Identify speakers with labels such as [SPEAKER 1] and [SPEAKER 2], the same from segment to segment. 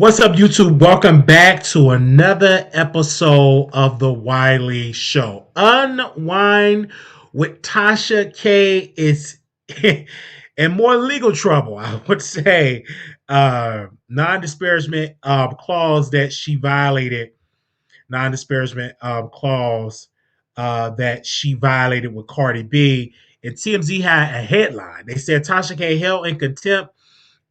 [SPEAKER 1] What's up, YouTube? Welcome back to another episode of the Wiley Show. Unwind with Tasha K is in more legal trouble, I would say. Non-disparagement clause that she violated, non-disparagement clause that she violated with Cardi B. And TMZ had a headline. They said Tasha K held in contempt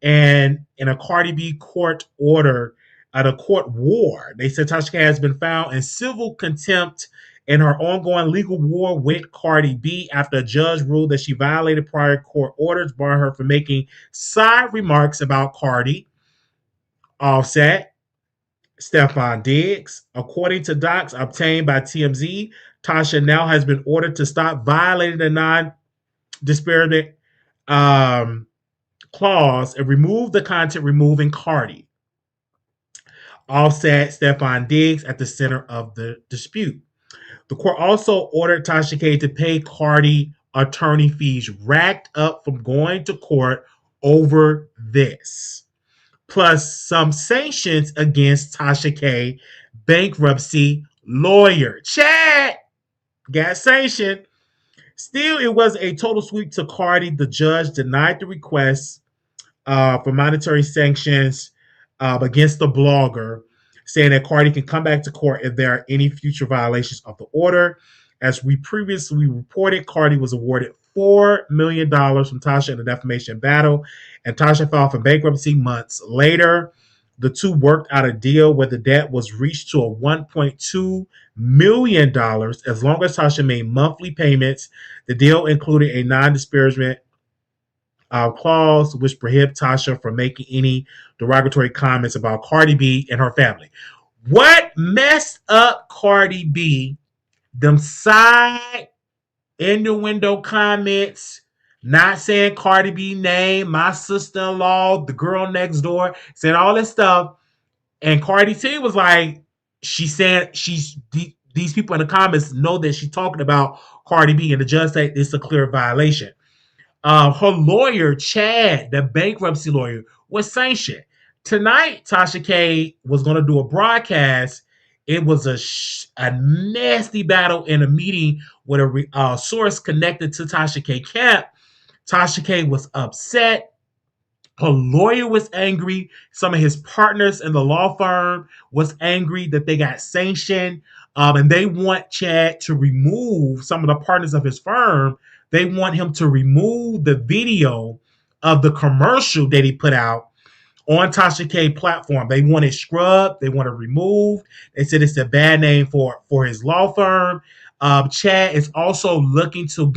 [SPEAKER 1] and in a Cardi B court order, a court war. They said Tasha K has been found in civil contempt in her ongoing legal war with Cardi B after a judge ruled that she violated prior court orders, barring her from making side remarks about Cardi, Offset, Stephon Diggs. According to docs obtained by TMZ, Tasha now has been ordered to stop violating the non-disparagement clause and remove the content removing Cardi, Offset, Stephon Diggs at the center of the dispute. The court also ordered Tasha K to pay Cardi attorney fees racked up from going to court over this, plus some sanctions against Tasha K bankruptcy lawyer. Chad got sanctioned. Still, it was a total sweep to Cardi. The judge denied the request for monetary sanctions against the blogger, saying that Cardi can come back to court if there are any future violations of the order. As we previously reported, Cardi was awarded $4 million from Tasha in the defamation battle, and Tasha filed for bankruptcy months later. The two worked out a deal where the debt was reached to a $1.2 million as long as Tasha made monthly payments. The deal included a non-disparagement clause which prohibits Tasha from making any derogatory comments about Cardi B and her family. What messed up Cardi B? Them side innuendo comments, not saying Cardi B name, my sister-in-law, the girl next door, saying all this stuff. And Cardi T was like, she's saying these people in the comments know that she's talking about Cardi B, and the judge said it's a clear violation. Her lawyer, Chad, the bankruptcy lawyer, was sanctioned. Tonight, Tasha K was going to do a broadcast. It was a nasty battle in a meeting with a source connected to Tasha K camp. Tasha K was upset. Her lawyer was angry. Some of his partners in the law firm was angry that they got sanctioned. And they want Chad to remove some of the partners of his firm. They want him to remove the video of the commercial that he put out on Tasha K platform. They want it scrubbed. They want it removed. They said it's a bad name for his law firm. Chad is also looking to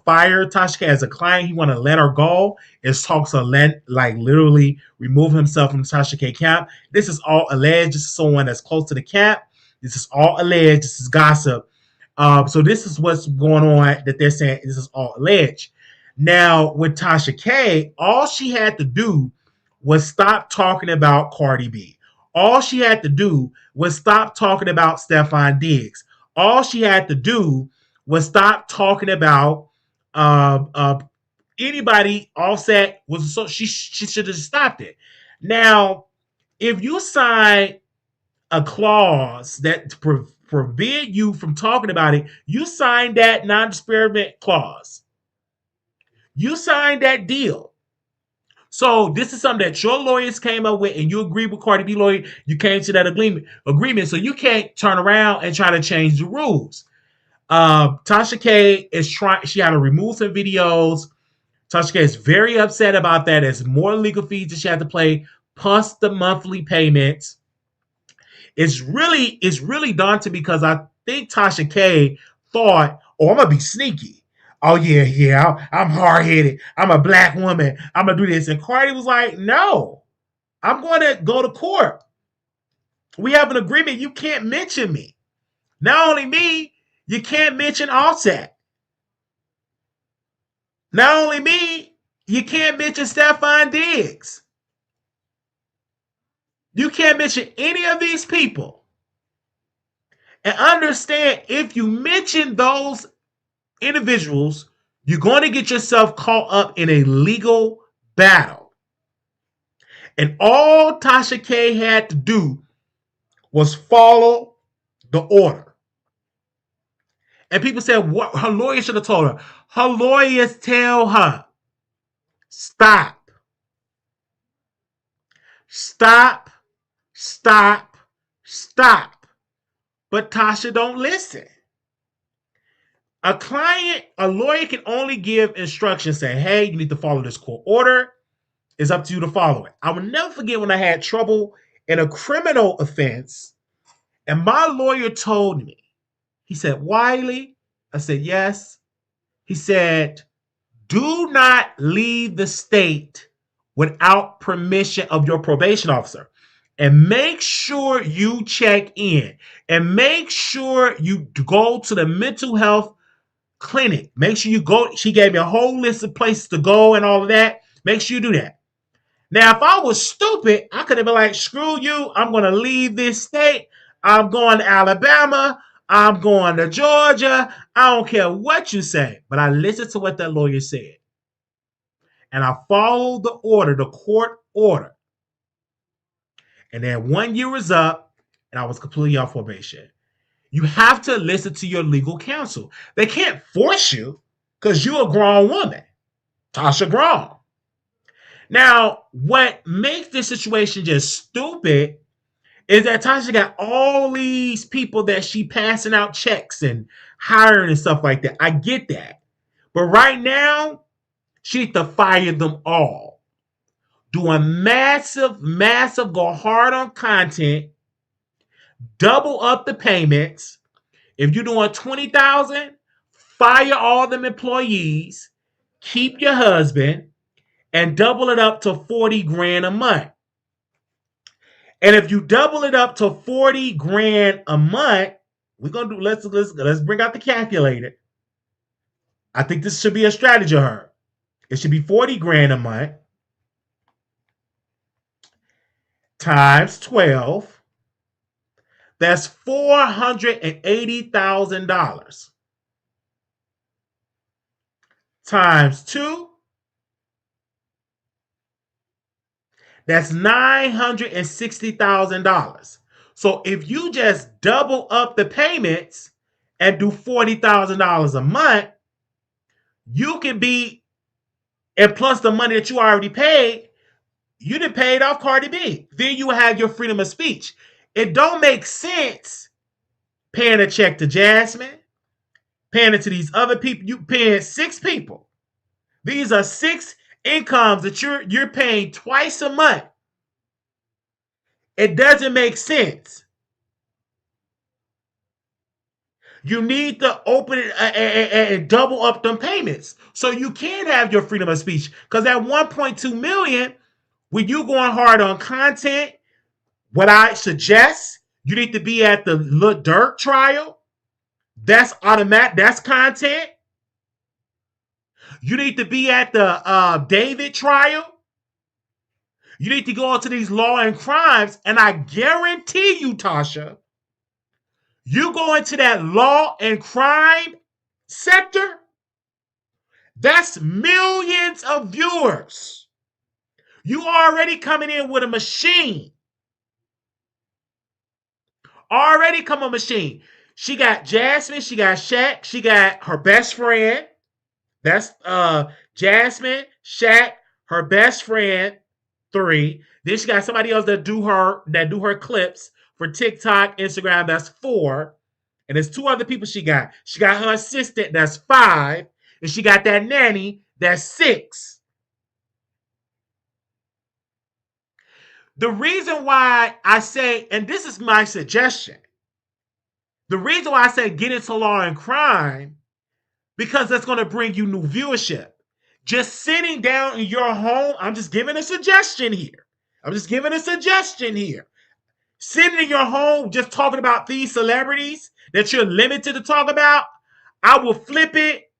[SPEAKER 1] fire Tasha K as a client. He want to let her go. It's talks of literally remove himself from Tasha K camp. This is all alleged. This is someone that's close to the camp. This is all alleged. This is gossip. So this is what's going on that they're saying this is all alleged. Now, with Tasha K, all she had to do was stop talking about Cardi B. All she had to do was stop talking about Stephon Diggs. All she had to do was stop talking about anybody. Offset was so she should have stopped it. Now, if you sign a clause that forbid you from talking about it, you signed that non-disparagement clause. You signed that deal. So this is something that your lawyers came up with, and you agreed with Cardi B lawyer. You came to that agreement. So you can't turn around and try to change the rules. Tasha K is trying. She had to remove some videos. Tasha K is very upset about that. There's more legal fees that she had to pay, plus the monthly payments. It's really daunting because I think Tasha K thought, "Oh, I'm gonna be sneaky. Oh yeah, I'm hard-headed. I'm a black woman. I'm gonna do this." And Cardi was like, "No, I'm going to go to court. We have an agreement. You can't mention me. Not only me, you can't mention Offset. Not only me, you can't mention Stephon Diggs. You can't mention any of these people. And understand, if you mention those individuals, you're going to get yourself caught up in a legal battle. And all Tasha K had to do was follow the order. And people said, what her lawyer should have told her. Her lawyers tell her, stop, stop, stop, stop. But Tasha don't listen. A lawyer can only give instructions saying, hey, you need to follow this court order. It's up to you to follow it. I will never forget when I had trouble in a criminal offense, and my lawyer told me, he said, Wiley, I said, yes. He said, do not leave the state without permission of your probation officer. And make sure you check in. And make sure you go to the mental health clinic. Make sure you go. She gave me a whole list of places to go and all of that. Make sure you do that. Now, if I was stupid, I could have been like, screw you. I'm going to leave this state. I'm going to Alabama. I'm going to Georgia. I don't care what you say. But I listened to what that lawyer said. And I followed the order, the court order. And then 1 year was up, and I was completely off probation. You have to listen to your legal counsel. They can't force you because you're a grown woman. Tasha grown. Now, what makes this situation just stupid is that Tasha got all these people that she passing out checks and hiring and stuff like that. I get that. But right now, she needs to fire them all. Do a massive, go hard on content, double up the payments. If you're doing $20,000, fire all them employees, keep your husband, and double it up to 40 grand a month. And if you double it up to 40 grand a month, we're gonna do let's bring out the calculator. I think this should be a strategy of her. It should be 40 grand a month times 12. That's $480,000 times 2. That's $960,000. So if you just double up the payments and do $40,000 a month, you can be, and plus the money that you already paid, you done paid off Cardi B. Then you have your freedom of speech. It don't make sense paying a check to Jasmine, paying it to these other people. You paying 6 people. These are 6 incomes that you're paying twice a month. It doesn't make sense. You need to open it and double up them payments so you can have your freedom of speech. Because that 1.2 million, when you going hard on content, what I suggest, you need to be at the Lil Durk trial. That's automatic. That's content. You need to be at the David trial. You need to go into these law and crimes. And I guarantee you, Tasha, you go into that law and crime sector, that's millions of viewers. You already coming in with a machine. Already come a machine. She got Jasmine, she got Shaq, she got her best friend. That's Jasmine, Shaq, her best friend, 3. Then she got somebody else that do her clips for TikTok, Instagram, that's 4. And there's 2 other people she got. She got her assistant, that's 5. And she got that nanny, that's 6. The reason why I say, and this is my suggestion, the reason why I say get into law and crime, because that's going to bring you new viewership. Just sitting down in your home, I'm just giving a suggestion here. Sitting in your home, just talking about these celebrities that you're limited to talk about, I will flip it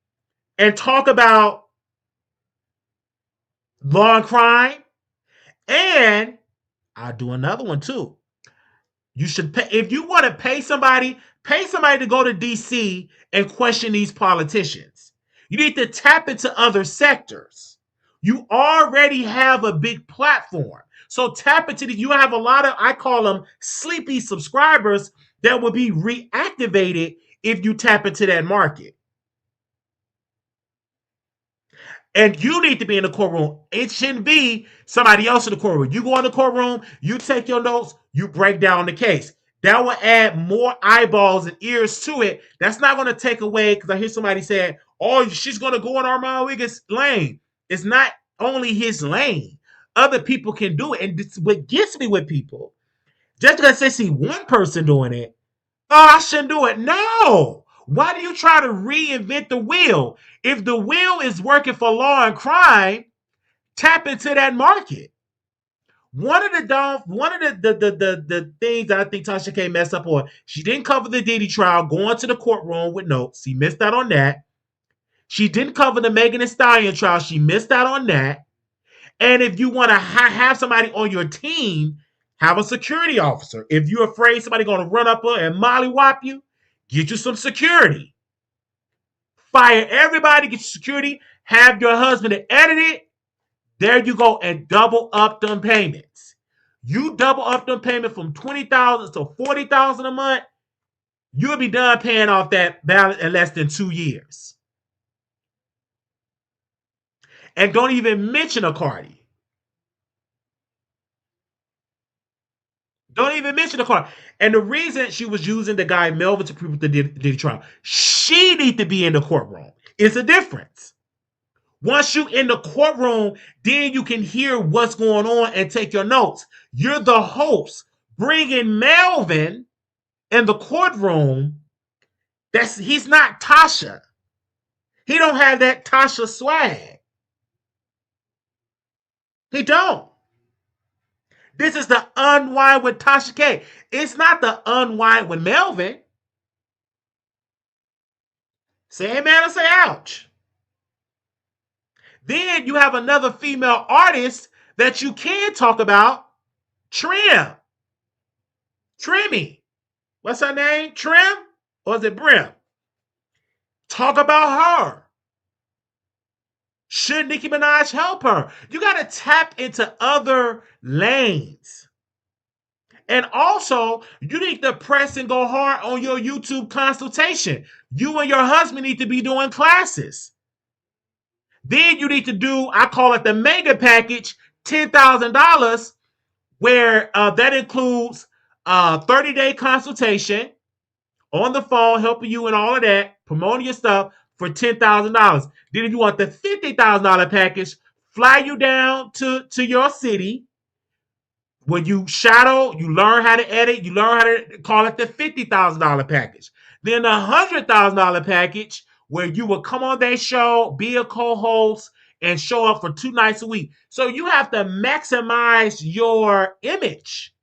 [SPEAKER 1] and talk about law and crime. And I'll do another one too. You should pay, if you want to pay somebody to go to DC and question these politicians. You need to tap into other sectors. You already have a big platform. So tap into the. You have a lot of, I call them sleepy subscribers that will be reactivated if you tap into that market. And you need to be in the courtroom. It shouldn't be somebody else in the courtroom. You go in the courtroom, you take your notes, you break down the case. That will add more eyeballs and ears to it. That's not going to take away, because I hear somebody saying, oh, she's going to go in Armand Wiggins' lane. It's not only his lane. Other people can do it. And this, what gets me with people, just because they see one person doing it, oh, I shouldn't do it. No. Why do you try to reinvent the wheel? If the wheel is working for law and crime, tap into that market. One of the things that I think Tasha K messed up on, she didn't cover the Diddy trial, going to the courtroom with notes. She missed out on that. She didn't cover the Megan Thee Stallion trial. She missed out on that. And if you want to have somebody on your team, have a security officer. If you're afraid somebody's going to run up and mollywop you, get you some security. Fire everybody, get your security. Have your husband to edit it. There you go, and double up them payments. You double up them payment from $20,000 to $40,000 a month, you'll be done paying off that balance in less than 2 years. And don't even mention a Cardi. Don't even mention the Cardi. And the reason she was using the guy Melvin to prove the Diddy trial, she need to be in the courtroom. It's a difference. Once you in the courtroom, then you can hear what's going on and take your notes. You're the host. Bringing Melvin in the courtroom, he's not Tasha. He don't have that Tasha swag. He don't. This is the unwind with Tasha K. It's not the unwind with Melvin. Say amen or say ouch. Then you have another female artist that you can talk about, Trimmy. What's her name? Trim? Or is it Brim? Talk about her. Should Nicki Minaj help her? You got to tap into other lanes. And also, you need to press and go hard on your YouTube consultation. You and your husband need to be doing classes. Then you need to do, I call it the mega package, $10,000, where that includes 30-day consultation on the phone, helping you and all of that, promoting your stuff for $10,000. Then if you want the $50,000 package, fly you down to your city. When you shadow, you learn how to edit, you learn how to call it the $50,000 package. Then the $100,000 package, where you will come on their show, be a co-host, and show up for 2 nights a week. So you have to maximize your image.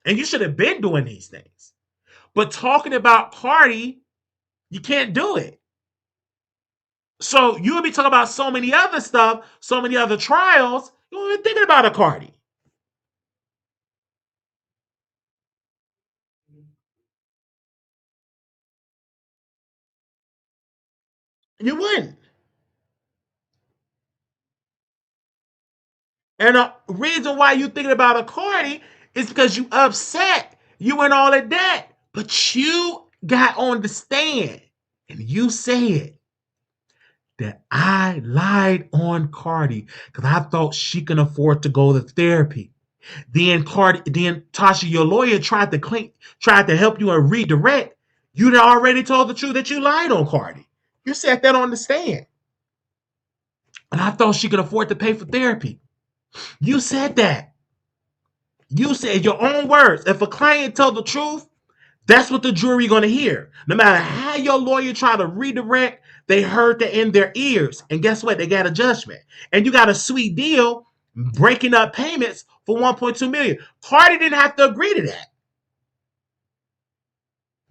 [SPEAKER 1] And you should have been doing these things. But talking about Cardi, you can't do it. So you will be talking about so many other stuff, so many other trials, you won't even thinking about a Cardi. You wouldn't. And the reason why you thinking about a Cardi is because you upset. You and all of that. But you got on the stand and you said that I lied on Cardi because I thought she can afford to go to therapy. Then Tasha, your lawyer, tried to help you and redirect. You'd already told the truth that you lied on Cardi. You said that on the stand. And I thought she could afford to pay for therapy. You said that. You said your own words. If a client tell the truth, that's what the jury going to hear. No matter how your lawyer try to redirect, they heard that in their ears. And guess what? They got a judgment. And you got a sweet deal breaking up payments for $1.2 million. Cardi didn't have to agree to that.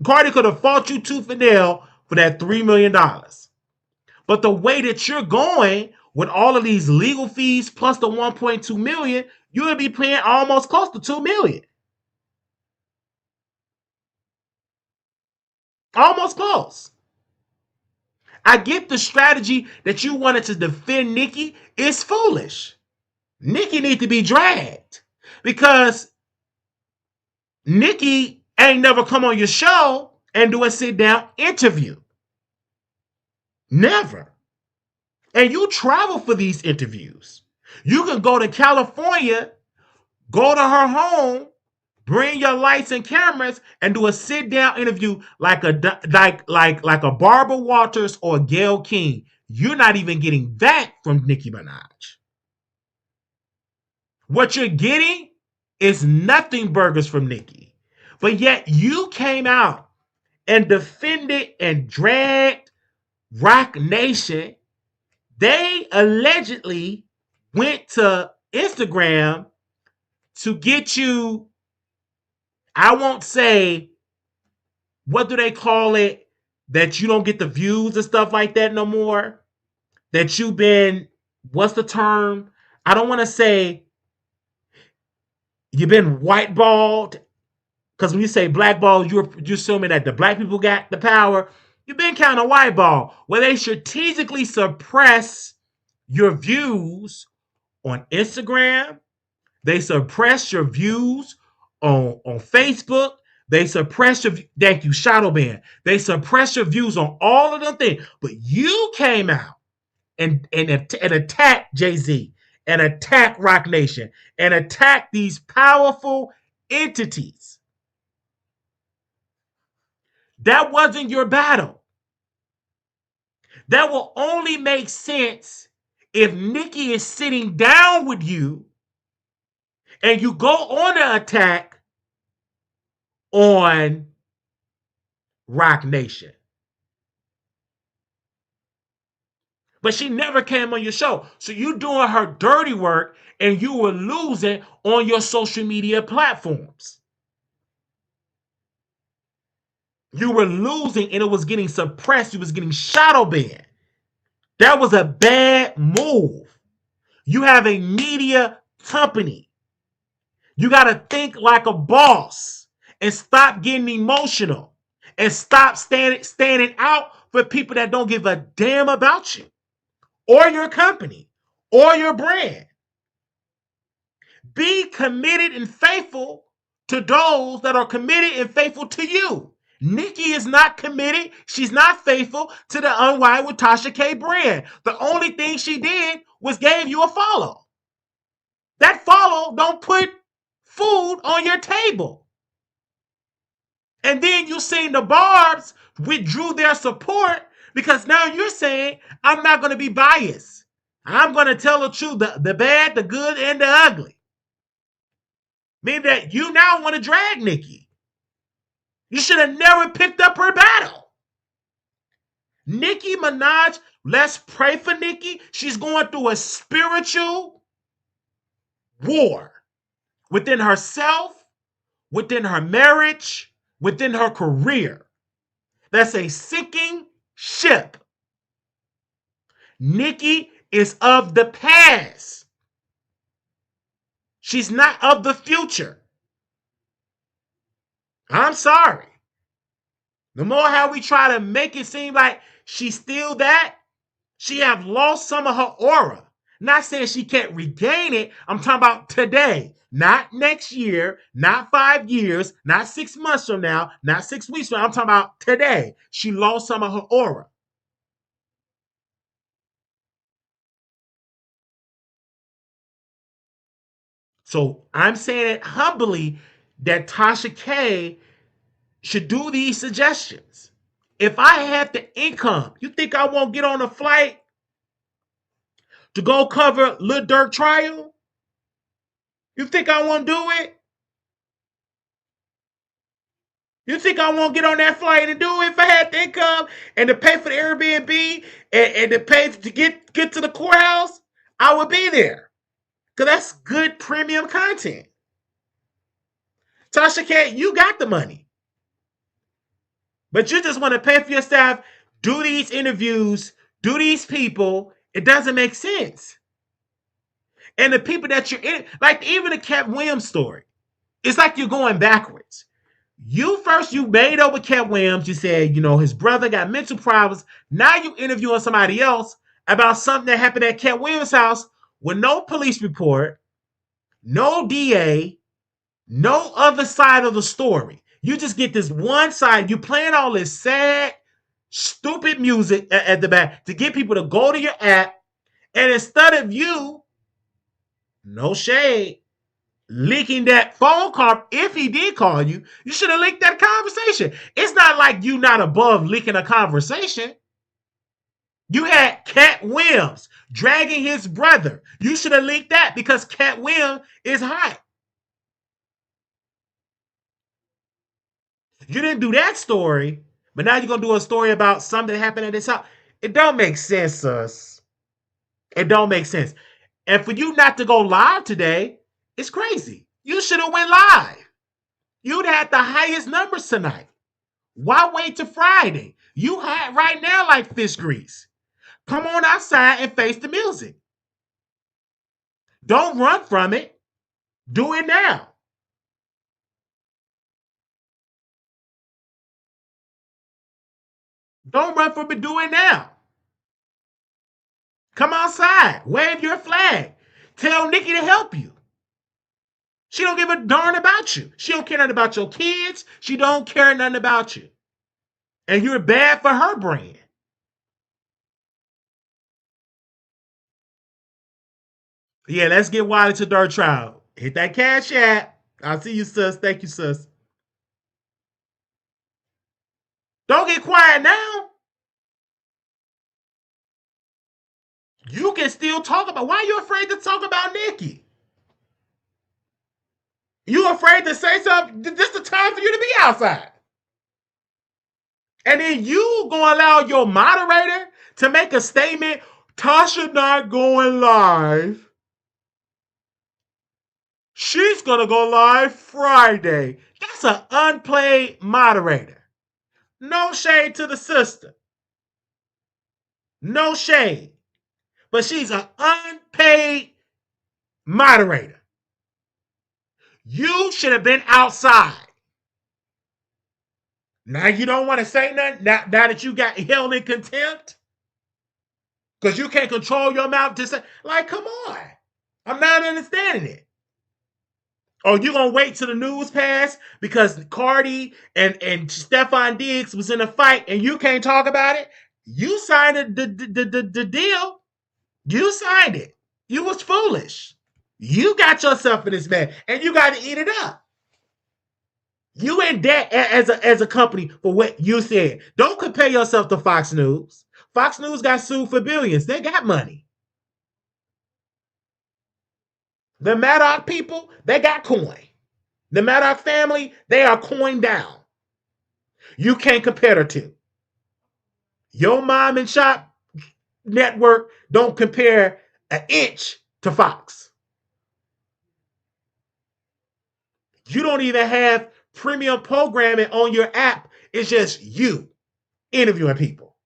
[SPEAKER 1] Cardi could have fought you tooth and nail for that $3 million. But the way that you're going with all of these legal fees plus the 1.2 million, you'll be paying almost close to 2 million. Almost close. I get the strategy that you wanted to defend Nicki. It's foolish. Nicki need to be dragged because Nicki ain't never come on your show and do a sit down interview. Never. And you travel for these interviews. You can go to California, go to her home, bring your lights and cameras, and do a sit down interview like a Barbara Walters or Gayle King. You're not even getting that from Nicki Minaj. What you're getting is nothing burgers from Nicki. But yet you came out and defended and dragged Roc Nation. They allegedly went to Instagram to get you, I won't say, what do they call it, that you don't get the views and stuff like that no more, that you've been, what's the term? I don't want to say you've been whiteballed, because when you say blackball, you're assuming that the black people got the power. You've been kind of whiteball, where they strategically suppress your views on Instagram. They suppress your views on Facebook. They suppress your, thank you, shadow ban. They suppress your views on all of them things. But you came out and attacked Jay-Z and attacked Roc Nation and attacked these powerful entities. That wasn't your battle. That will only make sense if Nicki is sitting down with you and you go on an attack on Roc Nation. But she never came on your show. So you doing her dirty work and you were losing on your social media platforms. You were losing and it was getting suppressed. You was getting shadow banned. That was a bad move. You have a media company. You got to think like a boss and stop getting emotional and stop standing out for people that don't give a damn about you or your company or your brand. Be committed and faithful to those that are committed and faithful to you. Nicki is not committed. She's not faithful to the Unwired with Tasha K brand. The only thing she did was gave you a follow. That follow don't put food on your table. And then you seen the Barbs withdrew their support because now you're saying, I'm not going to be biased. I'm going to tell the truth, the bad, the good, and the ugly. Meaning that you now want to drag Nicki. You should have never picked up her battle. Nicki Minaj, let's pray for Nicki. She's going through a spiritual war within herself, within her marriage, within her career. That's a sinking ship. Nicki is of the past. She's not of the future. I'm sorry. The more how we try to make it seem like she's still that, she have lost some of her aura. Not saying she can't regain it. I'm talking about today, not next year, not 5 years, not 6 months from now, not 6 weeks from now. I'm talking about today. She lost some of her aura. So I'm saying it humbly that Tasha K should do these suggestions. If I have the income, you think I won't get on a flight to go cover Lil Durk trial? You think I won't do it? You think I won't get on that flight and do it if I had the income and to pay for the Airbnb and to pay to get to the courthouse? I would be there. Because that's good premium content. Tasha K, you got the money. But you just want to pay for your staff, do these interviews, do these people. It doesn't make sense. And the people that you're in, like even the Cat Williams story, it's like you're going backwards. You made up with Cat Williams. You said, his brother got mental problems. Now you interviewing somebody else about something that happened at Cat Williams' house with no police report, no DA, no other side of the story. You just get this one side. You playing all this sad, stupid music at the back to get people to go to your app. And instead of you, no shade, leaking that phone call, if he did call you, you should have leaked that conversation. It's not like you not above leaking a conversation. You had Cat Williams dragging his brother. You should have leaked that because Cat Williams is hot. You didn't do that story, but now you're going to do a story about something that happened at his house. It don't make sense, sus. It don't make sense. And for you not to go live today, it's crazy. You should have went live. You'd had the highest numbers tonight. Why wait till Friday? You hot right now like fish grease. Come on outside and face the music. Don't run from it. Do it now. Don't run from it. Do it now. Come outside. Wave your flag. Tell Nicki to help you. She don't give a darn about you. She don't care nothing about your kids. She don't care nothing about you. And you're bad for her brand. Yeah, let's get Wiley to dirt trial. Hit that cash app. I'll see you, sus. Thank you, sus. Don't get quiet now. You can still talk about. Why are you afraid to talk about Nicki? You afraid to say something? This is the time for you to be outside. And then you gonna allow your moderator to make a statement, Tasha not going live. She's gonna go live Friday. That's an unpaid moderator. No shade to the sister. No shade. But she's an unpaid moderator. You should have been outside. Now you don't want to say nothing now that you got held in contempt? Because you can't control your mouth to say, like, come on. I'm not understanding it. Oh, you gonna wait till the news pass because Cardi and Stefan Diggs was in a fight and you can't talk about it? You signed the deal. You signed it. You was foolish. You got yourself in this mess and you got to eat it up. You in debt as a company for what you said. Don't compare yourself to Fox News. Fox News got sued for billions. They got money. The Maddox people, they got coin. The Maddox family, they are coin down. You can't compare the two. Your mom and shop network don't compare an inch to Fox. You don't even have premium programming on your app. It's just you interviewing people.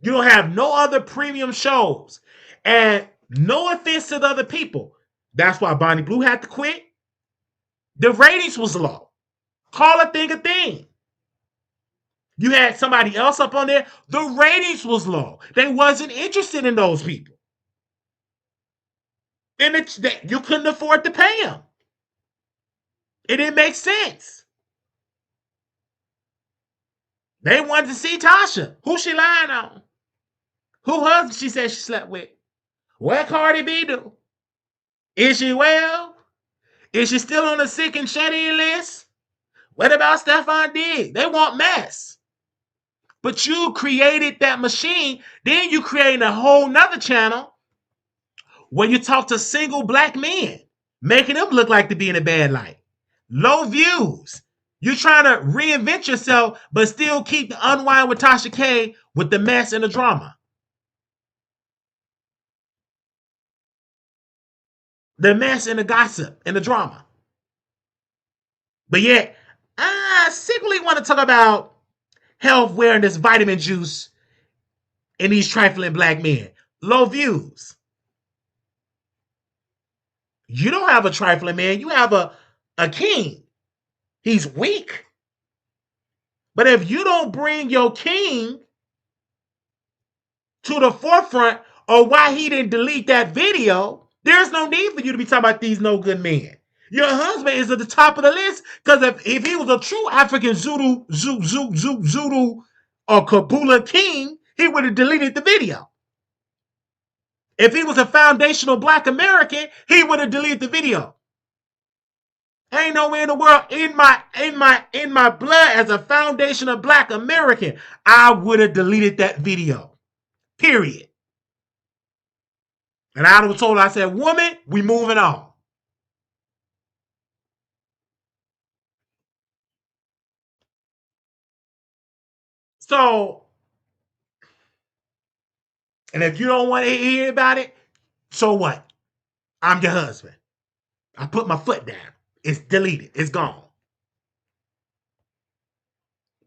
[SPEAKER 1] You don't have no other premium shows. And no offense to the other people. That's why Bonnie Blue had to quit. The ratings was low. Call a thing a thing. You had somebody else up on there. The ratings was low. They wasn't interested in those people. And you couldn't afford to pay them. It didn't make sense. They wanted to see Tasha. Who she lying on? Who husband she said she slept with? What Cardi B do? Is she well? Is she still on the sick and shut-in list? What about Stefan Diggs? They want mess. But you created that machine. Then you created a whole nother channel where you talk to single black men, making them look like to be in a bad light. Low views. You're trying to reinvent yourself, but still keep the unwind with Tasha K with the mess and the drama. The mess and the gossip and the drama. But yet, I secretly want to talk about health wearing this vitamin juice and these trifling black men. Low views. You don't have a trifling man. You have a king. He's weak. But if you don't bring your king to the forefront or why he didn't delete that video, there's no need for you to be talking about these no good men. Your husband is at the top of the list because if he was a true African Zulu or Kabula king, he would have deleted the video. If he was a foundational Black American, he would have deleted the video. Ain't no way in the world in my blood as a foundational Black American, I would have deleted that video. Period. And I was told, I said, woman, we moving on. So, and if you don't want to hear about it, so what? I'm your husband. I put my foot down. It's deleted. It's gone.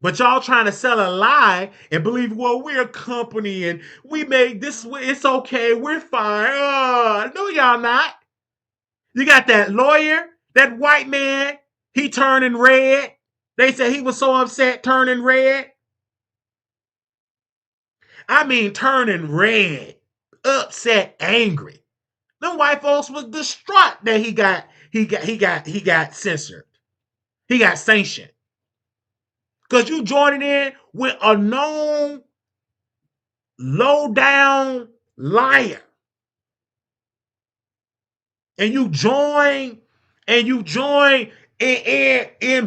[SPEAKER 1] But y'all trying to sell a lie and believe, well, we're a company and we made this, it's okay, we're fine. No, y'all not. You got that lawyer, that white man, he turning red. They said he was so upset turning red. I mean, turning red, upset, angry. Them white folks was distraught that he got censored. He got sanctioned. Because you joining in with a known low down liar. And you join in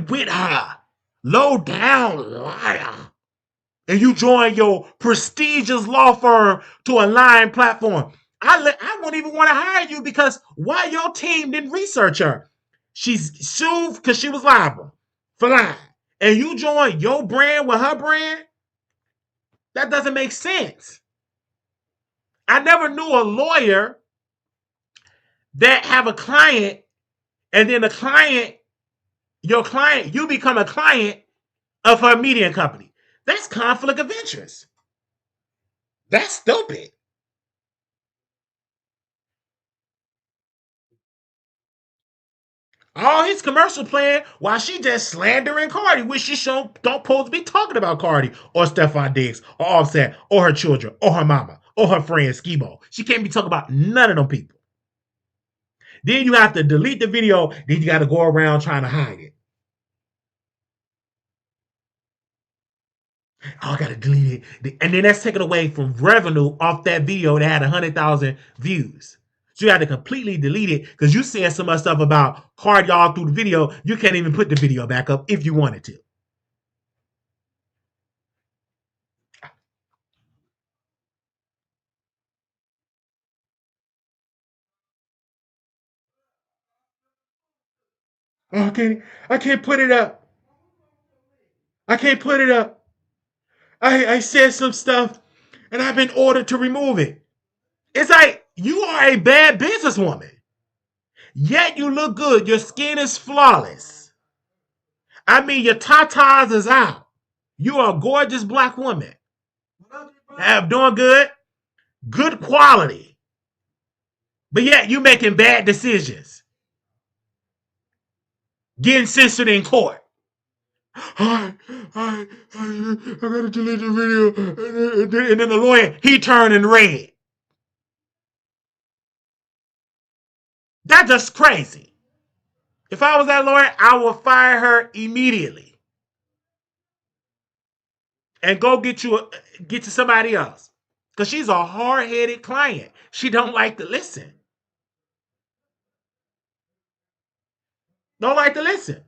[SPEAKER 1] with her. Low down liar. And you join your prestigious law firm to a lying platform. I won't even want to hire you because why your team didn't research her? She's sued because she was liable for lying. And you join your brand with her brand? That doesn't make sense. I never knew a lawyer that have a client and then you become a client of her media company. That's conflict of interest. That's stupid. All his commercial plan while she just slandering Cardi, which she don't supposed to be talking about Cardi or Stephon Diggs or Offset or her children or her mama or her friend Skibo. She can't be talking about none of them people. Then you have to delete the video. Then you got to go around trying to hide it. Oh, I got to delete it. And then that's taken away from revenue off that video that had 100,000 views. So you had to completely delete it because you said so much stuff about Cardi all through the video. You can't even put the video back up if you wanted to. Oh, I can't put it up. I can't put it up. I said some stuff and I've been ordered to remove it. It's like you are a bad businesswoman. Yet you look good. Your skin is flawless. I mean, your tatas is out. You are a gorgeous Black woman. I'm doing good. Good quality. But yet you making bad decisions. Getting censored in court. I gotta delete the video. And then the lawyer, he turning red. That's just crazy. If I was that lawyer, I would fire her immediately and go get to somebody else. Because she's a hard-headed client. She don't like to listen. Don't like to listen.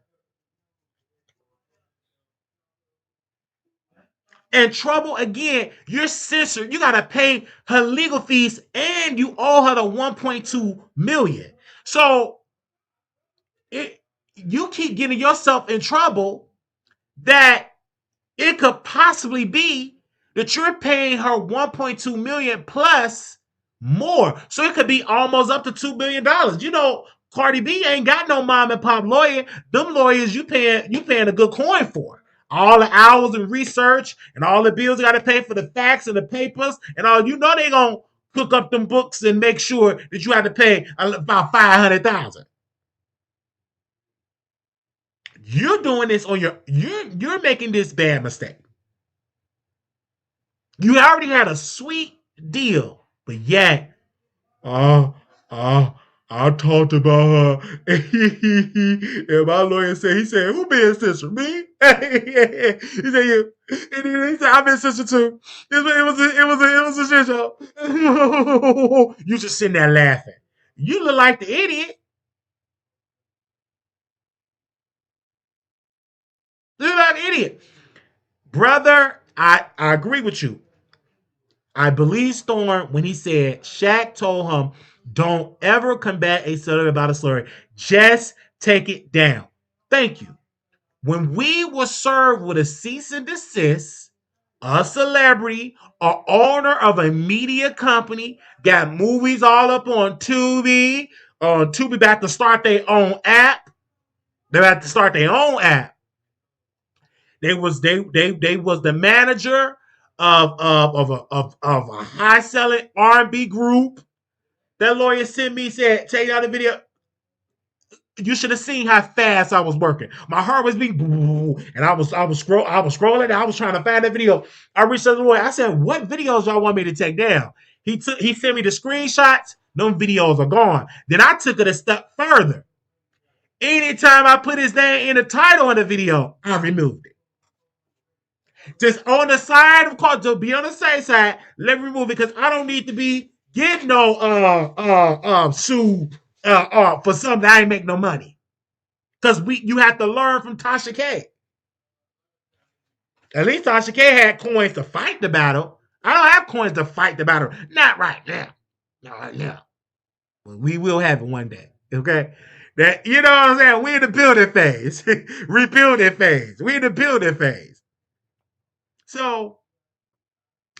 [SPEAKER 1] And trouble again, you're censored. You gotta pay her legal fees and you owe her the 1.2 million. So you keep getting yourself in trouble that it could possibly be that you're paying her 1.2 million plus more. So it could be almost up to $2 billion. You know, Cardi B ain't got no mom and pop lawyer. Them lawyers you paying a good coin for. All the hours and research and all the bills you got to pay for the facts and the papers and all. You know they gonna cook up them books and make sure that you have to pay about 500,000. You're doing this on you're making this bad mistake. You already had a sweet deal But yet, oh, oh, I talked about her. And my lawyer said, he said, who being sister? Me? He said, you. And he said, I've been sister too. It was a shit show. You just sitting there laughing. You look like the idiot. You look like the idiot. Brother, I agree with you. I believe Storm when he said Shaq told him, don't ever combat a story about a story. Just take it down. Thank you. When we were served with a cease and desist, a celebrity, or owner of a media company, got movies all up on Tubi. Tubi about to start their own app. They're about to start their own app. They was the manager of a high selling R&B group. That lawyer sent me, said, take out the video. You should have seen how fast I was working. My heart was beating, and I was scrolling. I was trying to find that video. I reached out to the lawyer. I said, "What videos y'all want me to take down?" He sent me the screenshots. Those videos are gone. Then I took it a step further. Anytime I put his name in the title of the video, I removed it. Just on the side, of course, to be on the safe side, let me remove it because I don't need to be getting no sued for something that I ain't make no money. Because you have to learn from Tasha K. At least Tasha K had coins to fight the battle. I don't have coins to fight the battle. Not right now. Not right now. But we will have it one day. Okay? That, you know what I'm saying? We're in the building phase. Rebuilding phase. We're in the building phase. So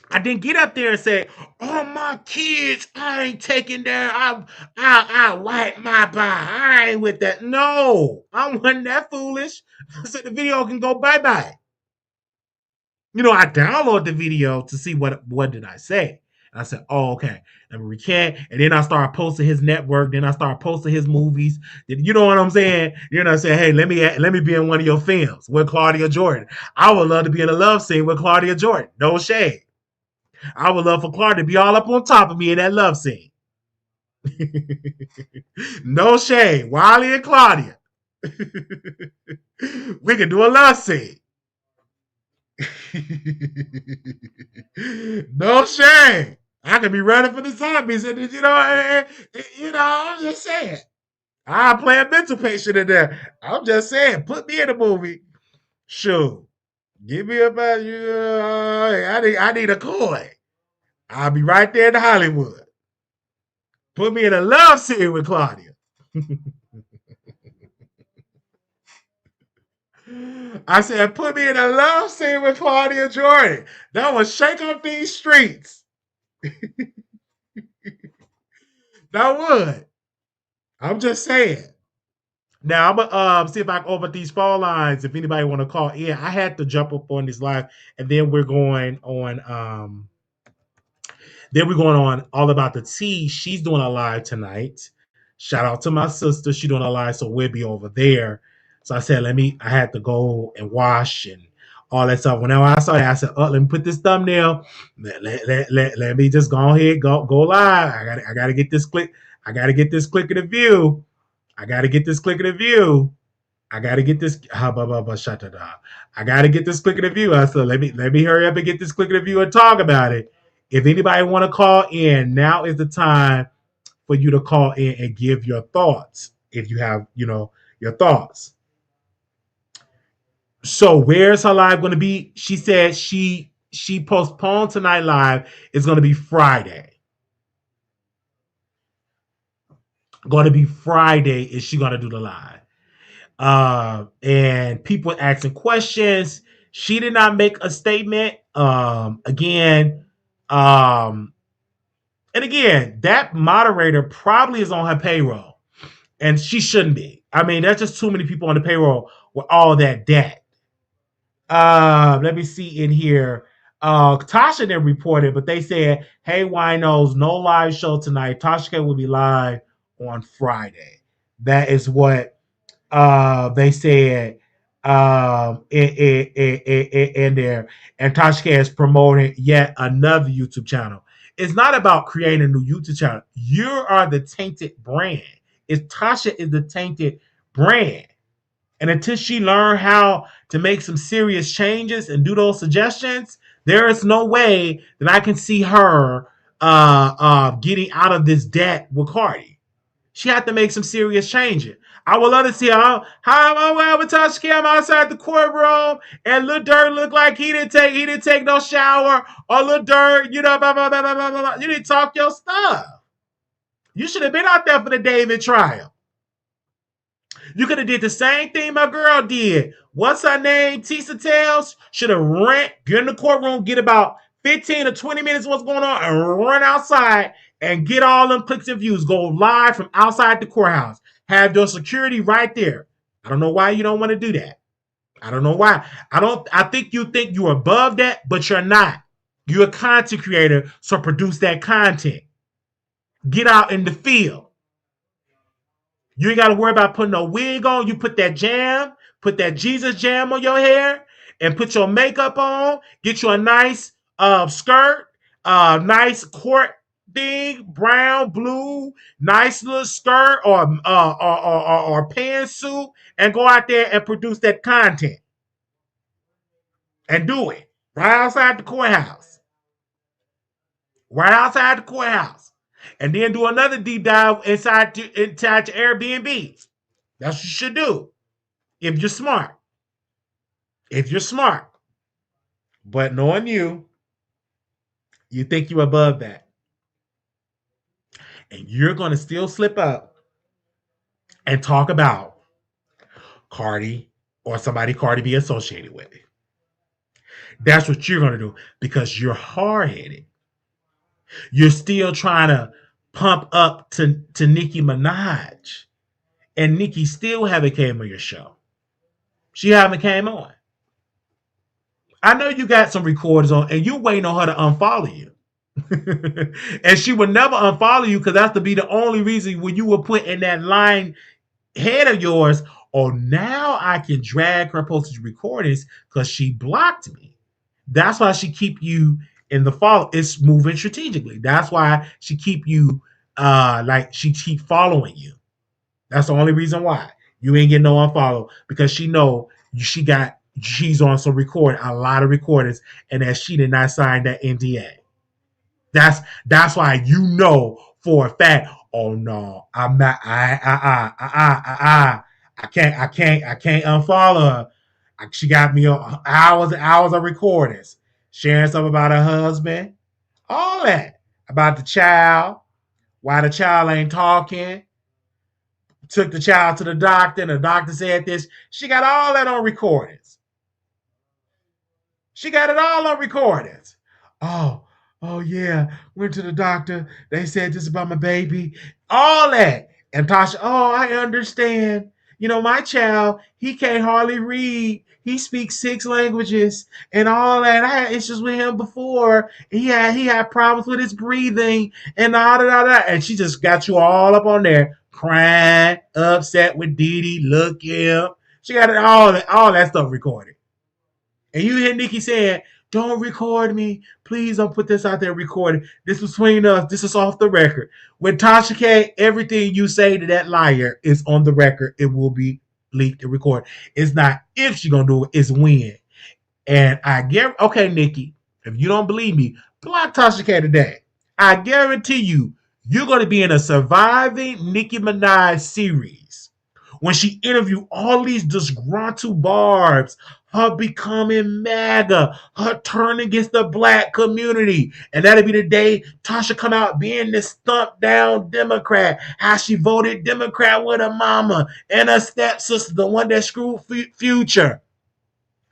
[SPEAKER 1] I didn't get up there and say, "Oh, my kids, I ain't taking that. I wipe my buy. I ain't with that." No, I wasn't that foolish. I said the video can go bye-bye. You know, I downloaded the video to see what did I say. And I said, "Oh, okay." And we recant, and then I started posting his network. Then I started posting his movies. You know what I'm saying? You know, I said, "Hey, let me be in one of your films with Claudia Jordan. I would love to be in a love scene with Claudia Jordan. No shade. I would love for Claudia to be all up on top of me in that love scene. No shade. Wiley and Claudia. We can do a love scene. No shame. I could be running for the zombies, and I'm just saying. I play a mental patient in there. I'm just saying, put me in a movie. Sure, give me about you. I need a coin. I'll be right there in Hollywood. Put me in a love scene with Claudia. I said, put me in a love scene with Claudia Jordan. That would shake up these streets. That would. I'm just saying. Now I'm gonna see if I can open these phone lines. If anybody want to call in, I had to jump up on this live, and then we're going on. Then we're going on all about the tea. She's doing a live tonight. Shout out to my sister. She's doing a live, so we'll be over there. So I said, I had to go and wash and all that stuff. Whenever I saw that, I said, let me put this thumbnail. Let me just go ahead, go live. I gotta get this click. I gotta get this click of the view. I gotta get this click of the view. I gotta get this. I gotta get this click of the view. I said, let me hurry up and get this click of the view and talk about it. If anybody want to call in, now is the time for you to call in and give your thoughts. If you have, your thoughts. So where's her live going to be? She said she postponed tonight live. It's going to be Friday. Going to be Friday. Is she going to do the live? And people asking questions. She did not make a statement. Again, that moderator probably is on her payroll, and she shouldn't be. I mean, there's just too many people on the payroll with all that debt. Let me see in here. Tasha didn't report it, but they said, "Hey, winos, no live show tonight. TashaK will be live on Friday." That is what they said in there. And TashaK is promoting yet another YouTube channel. it's not about creating a new YouTube channel. You are the tainted brand. Tasha is the tainted brand. And until she learned how to make some serious changes and do those suggestions, there is no way that I can see her getting out of this debt with Cardi. She had to make some serious changes. I would love to see how am I with Tasha K? I'm outside the courtroom, and Lil Durk looked like he didn't take no shower, or Lil Durk, blah, blah, blah, blah, blah, blah. You didn't talk your stuff. You should have been out there for the David trial. You could have did the same thing my girl did. What's her name? Tisa Tales should have get in the courtroom, get about 15 or 20 minutes of what's going on, and run outside and get all them clicks and views. Go live from outside the courthouse. Have your security right there. I don't know why you don't want to do that. I don't know why. I think you think you're above that, but you're not. You're a content creator, so produce that content. Get out in the field. You ain't got to worry about putting a wig on. You put that jam, put that Jesus jam on your hair, and put your makeup on. Get you a nice skirt, nice court thing, brown, blue, nice little skirt or pantsuit, and go out there and produce that content. And do it right outside the courthouse. Right outside the courthouse. And then do another deep dive inside your Airbnb. That's what you should do. If you're smart. If you're smart. But knowing you think you're above that. And you're going to still slip up and talk about Cardi or somebody Cardi be associated with. That's what you're going to do because you're hard-headed. You're still trying to pump up to Nicki Minaj. And Nicki still haven't came on your show. She haven't came on. I know you got some recorders on and you waiting on her to unfollow you. And she would never unfollow you because that's to be the only reason when you were put in that line head of yours. Oh, now I can drag her posted recordings because she blocked me. That's why she keep you in the follow. It's moving strategically. That's why she keep you she keep following you. That's the only reason why you ain't getting no unfollow because she know she's on some a lot of recordings, and that she did not sign that NDA. That's why you know for a fact. Oh no, I'm not. I can't unfollow her. She got me on hours and hours of recordings, sharing stuff about her husband, all that about the child, why the child ain't talking. Took the child to the doctor, and the doctor said this. She got all that on recordings. She got it all on recordings. Oh yeah. Went to the doctor. They said this about my baby. All that. And Tasha, I understand. My child, he can't hardly read. He speaks 6 languages and all that. I had issues with him before. He had problems with his breathing and all that. And she just got you all up on there. Crying, upset with Didi, look him. She got it all that stuff recorded. And you hear Nicki saying, don't record me. Please don't put this out there recorded. This was between us. This is off the record. With Tasha K, everything you say to that liar is on the record. It will be leaked and recorded. It's not if she's going to do it, it's when. And I guarantee, okay, Nicki, if you don't believe me, block Tasha K today. I guarantee you're going to be in a Surviving Nicki Minaj series when she interviewed all these disgruntled barbs, her becoming MAGA, her turning against the black community. And that'll be the day Tasha come out being this thumped down Democrat, how she voted Democrat with her mama and her stepsister, the one that screwed Future,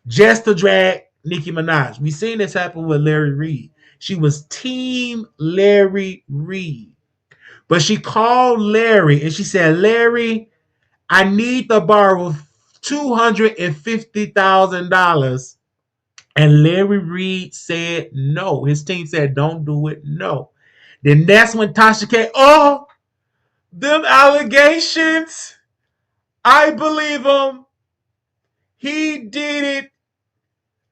[SPEAKER 1] just to drag Nicki Minaj. We seen this happen with Larry Reid. She was team Larry Reid. But she called Larry and she said, Larry, I need to borrow $250,000. And Larry Reid said no. His team said, don't do it. No. Then that's when Tasha K, them allegations. I believe him. He did it.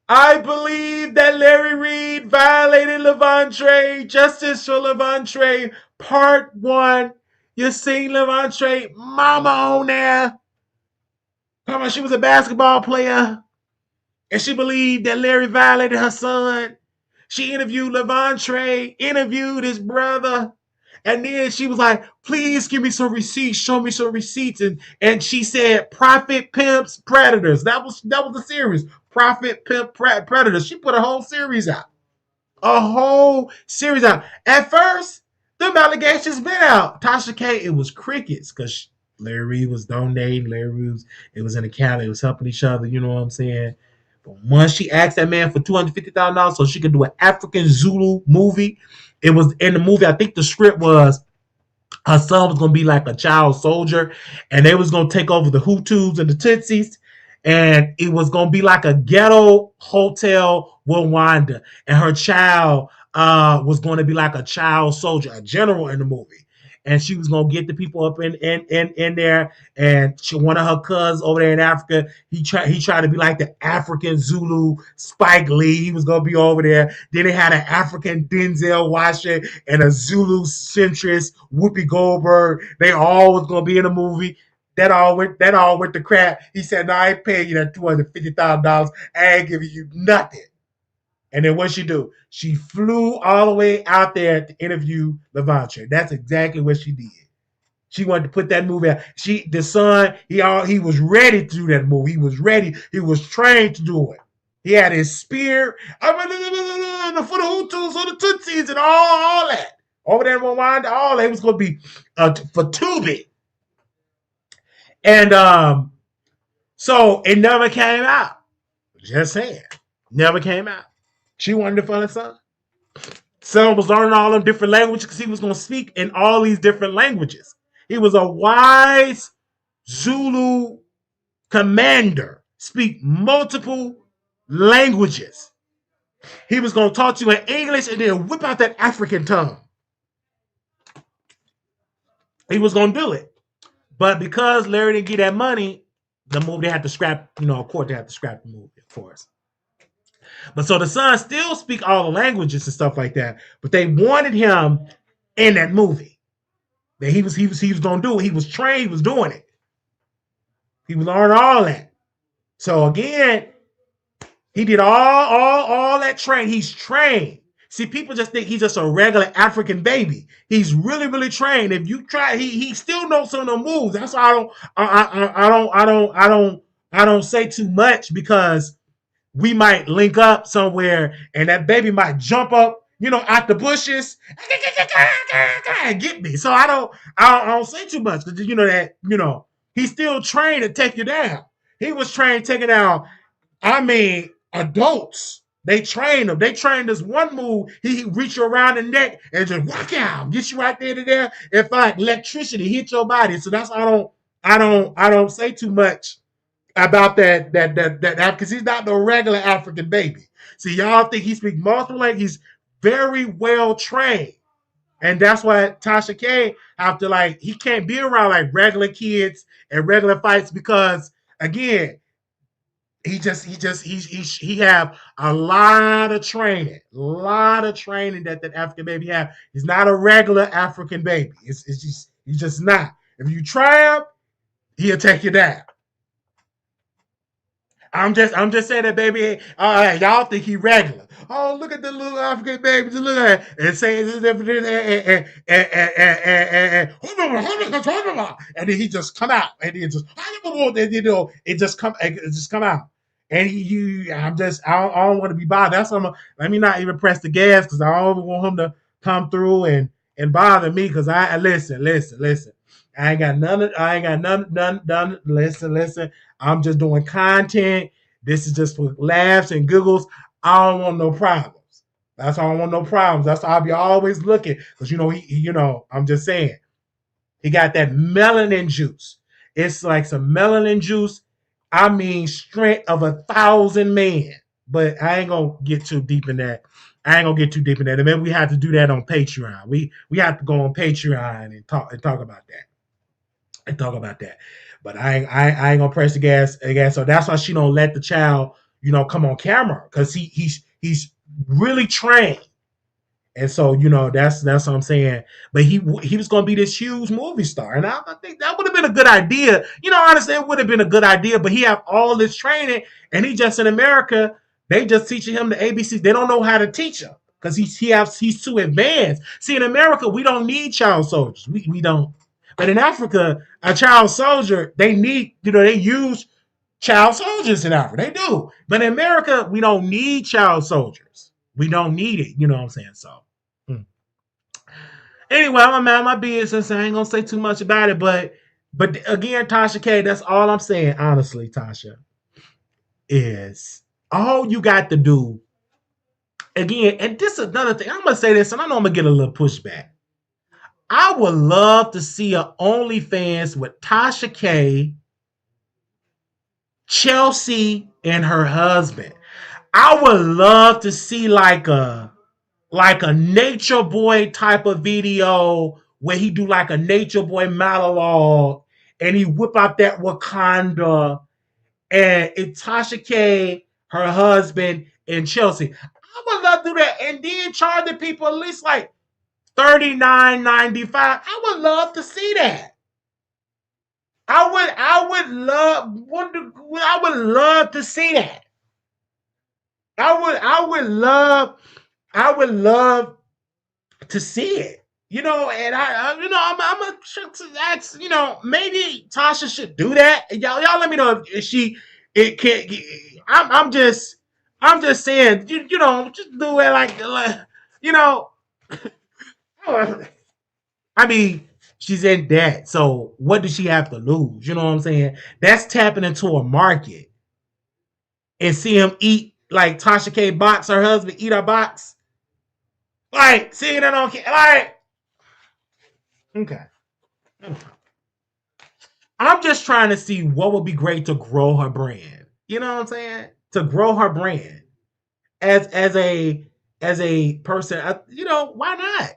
[SPEAKER 1] I believe that Larry Reed violated Levante. Justice for Levante, part one. You seen Levante mama on there? Talking about she was a basketball player and she believed that Larry violated her son. She interviewed Levante, interviewed his brother, and then she was like, please give me some receipts, show me some receipts. And she said, Profit Pimps Predators. That was the series. Profit Pimp Predators. She put a whole series out. A whole series out. At first, them allegations been out. Tasha K, it was crickets because Larry Reed was donating. Larry Reed it was in the county. It was helping each other. You know what I'm saying? But once she asked that man for $250,000 so she could do an African Zulu movie, it was in the movie. I think the script was her son was gonna be like a child soldier, and they was gonna take over the Hutus and the Tutsis, and it was gonna be like a ghetto hotel Rwanda, and her child was going to be like a child soldier, a general in the movie. And she was gonna get the people up in there, and one of her cousins over there in Africa, he tried to be like the African Zulu Spike Lee. He was gonna be over there. Then they had an African Denzel Washington and a Zulu centrist Whoopi Goldberg. They all was gonna be in the movie. That all went to crap. He said, "No, I ain't paying you that $250,000. I ain't giving you nothing." And then what she do? She flew all the way out there to interview Levante. That's exactly what she did. She wanted to put that movie out. The son, he was ready to do that movie. He was ready. He was trained to do it. He had his spear. For the Hutus or the Tutsis and all that. Over there in Rwanda, all that was going to be for Tubi. And so it never came out. Just saying. Never came out. She wanted to fund her son. Son was learning all them different languages because he was going to speak in all these different languages. He was a wise Zulu commander, speak multiple languages. He was going to talk to you in English and then whip out that African tongue. He was going to do it. But because Larry didn't get that money, the movie, they had to scrap, of course, they had to scrap the movie, of course. But so the son still speak all the languages and stuff like that. But they wanted him in that movie. That he was gonna do it. He was trained, he was doing it. He was learning all that. So again, he did all that training. He's trained. See, people just think he's just a regular African baby. He's really, really trained. If you try, he still knows some of the moves. That's why I don't say too much, because we might link up somewhere and that baby might jump up, out the bushes and get me. So I don't say too much, because he's still trained to take you down. He was trained taking down, adults. They trained him. They trained this one move. He reach you around the neck and just whack out, get you right there to there. If like electricity hit your body. So that's why I don't say too much about that because he's not no regular African baby. See, y'all think he speaks multiple languages. He's very well trained. And that's why Tasha K have to he can't be around like regular kids and regular fights, because again, he have a lot of training that African baby have. He's not a regular African baby. He's just not. If you try him, he'll take you down. I'm just saying that, baby. Y'all think he regular. Oh, look at the little African baby. Just look at it and say this and then he just come out and he just it just come out. And I don't want to be bothered. That's why let me not even press the gas, because I don't want him to come through and bother me, because I listen. I ain't got none. Listen. I'm just doing content. This is just for laughs and giggles. I don't want no problems. That's why I don't want no problems. That's why I'll be always looking, because I'm just saying, he got that melanin juice. It's like some melanin juice. Strength of 1,000 men. But I ain't gonna get too deep in that. And maybe we have to do that on Patreon. We have to go on Patreon and talk about that. But I ain't gonna press the gas again. So that's why she don't let the child come on camera because he's really trained. And so, that's what I'm saying. But he was going to be this huge movie star, and I think that would have been a good idea. Honestly, it would have been a good idea. But he have all this training, and he just in America, they just teaching him the ABCs. They don't know how to teach him because he's too advanced. See, in America, we don't need child soldiers. We don't. But in Africa, a child soldier, they need, they use child soldiers in Africa. They do. But in America, we don't need child soldiers. We don't need it. You know what I'm saying? So. Anyway, I'm a man my business. I ain't gonna say too much about it, but again, Tasha K, that's all I'm saying, honestly, Tasha, is all you got to do again, and this is another thing. I'm gonna say this, and I know I'm gonna get a little pushback. I would love to see a OnlyFans with Tasha K, Chelsea, and her husband. I would love to see like a nature boy type of video where he do like a nature boy monologue and he whip out that Wakanda and it's Tasha K, her husband, and Chelsea. I would love to do that and then charge the people at least like $39.95. I would love to see that. I would love to see that. I would love to see it. And I'm a that's maybe Tasha should do that. Y'all let me know if she it can. I'm just saying just do it like you know. I mean, she's in debt, so what does she have to lose? You know what I'm saying? That's tapping into a market and see him eat like Tasha K box her husband eat her box. Like seeing it on like okay. I'm just trying to see what would be great to grow her brand. You know what I'm saying? To grow her brand as a person. Why not?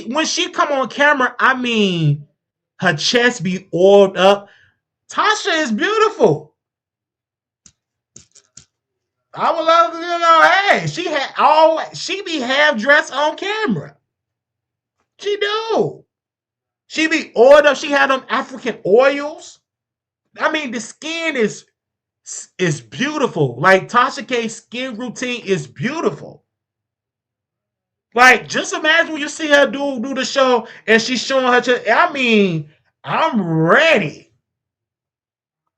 [SPEAKER 1] When she come on camera, I mean, her chest be oiled up. Tasha is beautiful. I would love to hey, she be half dressed on camera. She do. She be oiled up. She had them African oils. I mean, the skin is beautiful. Like Tasha K's skin routine is beautiful. Like, just imagine when you see her do the show and she's showing her chest. I mean, I'm ready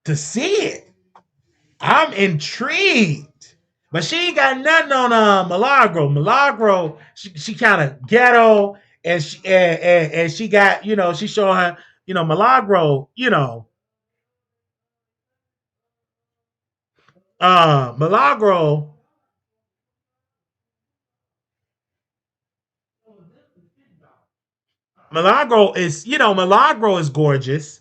[SPEAKER 1] to see it. I'm intrigued. But she ain't got nothing on Milagro. Milagro, she kind of ghetto, and she got she's showing her Milagro Milagro Milagro is gorgeous.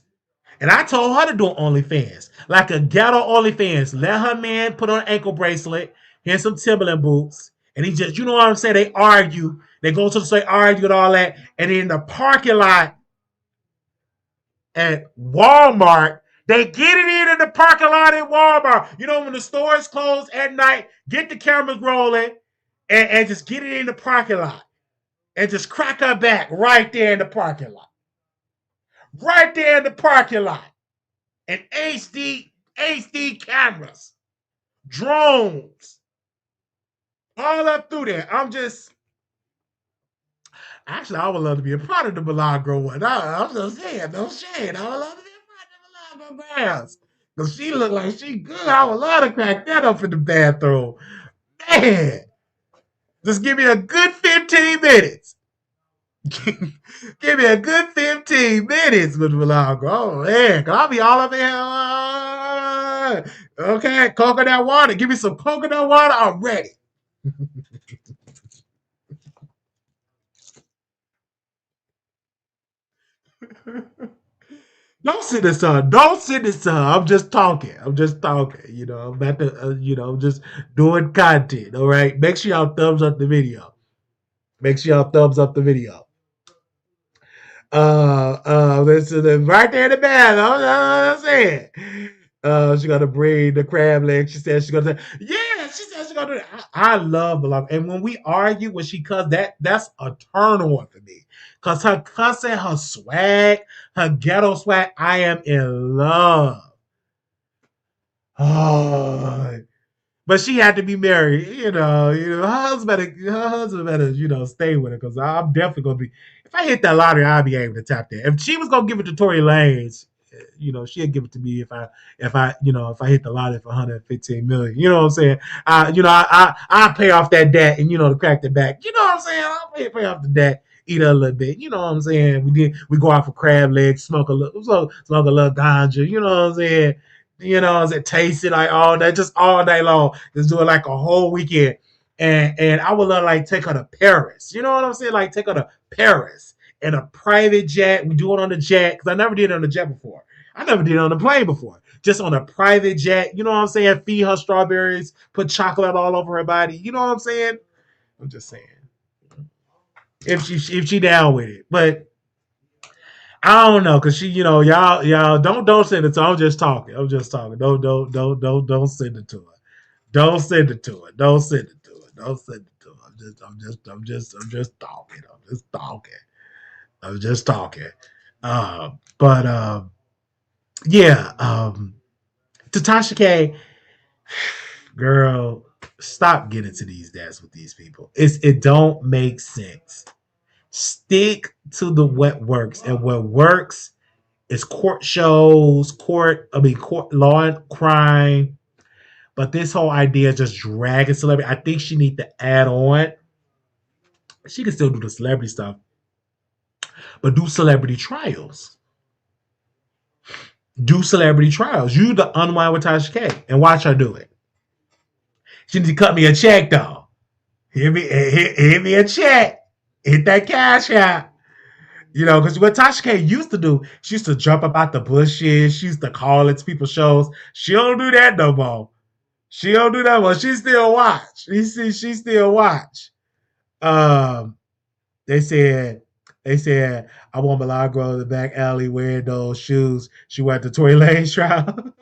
[SPEAKER 1] And I told her to do OnlyFans. Like a ghetto OnlyFans. Let her man put on an ankle bracelet, here's some Timberland boots. And he just, you know what I'm saying? They argue. They go to the store, argue and all that. And in the parking lot at Walmart, they get it in the parking lot at Walmart. When the store is closed at night, get the cameras rolling and just get it in the parking lot. And just crack her back right there in the parking lot. Right there in the parking lot. And HD cameras, drones, all up through there. I would love to be a part of the Milagro one. I'm just saying, no shade. I would love to be a part of the Milagro grounds. Because she looked like she good. I would love to crack that up in the bathroom. Man, just give me a good 15 minutes. Give me a good 15 minutes with Milagro. Oh, man. I'll be all up in here. Okay, coconut water. Give me some coconut water. I'm ready. Don't send this to her. Don't send this to her. I'm just talking. I'm about to, just doing content. All right. Make sure y'all thumbs up the video. Listen, right there in the back. I'm saying. She gonna bring the crab legs. She said she's gonna. Yeah, she said she's gonna. I love Malak, and when we argue, when she cuss, that's a turn on for me. Cause her cussing, her swag, her ghetto swag, I am in love. Oh, but she had to be married. Her husband better, stay with her because I'm definitely gonna be. If I hit that lottery, I'll be able to tap that. If she was gonna give it to Tory Lanez, she'd give it to me if I hit the lottery for 115 million. You know what I'm saying? I pay off that debt and to crack the back. You know what I'm saying? I'll pay off the debt. Eat a little bit, you know what I'm saying? We go out for crab legs, smoke a little ganja, you know what I'm saying? Taste it like all day, just all day long. Just do it like a whole weekend. And I would love like take her to Paris. You know what I'm saying? Like take her to Paris in a private jet. We do it on the jet because I never did it on the jet before. I never did it on the plane before. Just on a private jet. You know what I'm saying? Feed her strawberries, put chocolate all over her body. You know what I'm saying? I'm just saying. If she down with it. But I don't know, cause y'all don't send it to her. I'm just talking. I'm just talking. Don't send it to her. Don't send it to her. Don't send it to her. Don't send it to her. I'm just talking. I'm just talking. I'm just talking. But yeah. To Tasha K, girl, stop getting to these dads with these people. It don't make sense. Stick to the what works, and what works is court shows, court law and crime. But this whole idea of just dragging celebrity, I think she need to add on. She can still do the celebrity stuff, but do celebrity trials. Do celebrity trials. You the unwind with Tasha K and watch her do it. She needs to cut me a check though. Hit me a check. Hit that cash out. Because what Tasha K used to do, she used to jump up out the bushes. She used to call into people's shows. She don't do that no more. She don't do that no more. She still watch. She still watch. Um, they said, I want Milagro in the back alley wearing those shoes she went to Tory Lanez trial.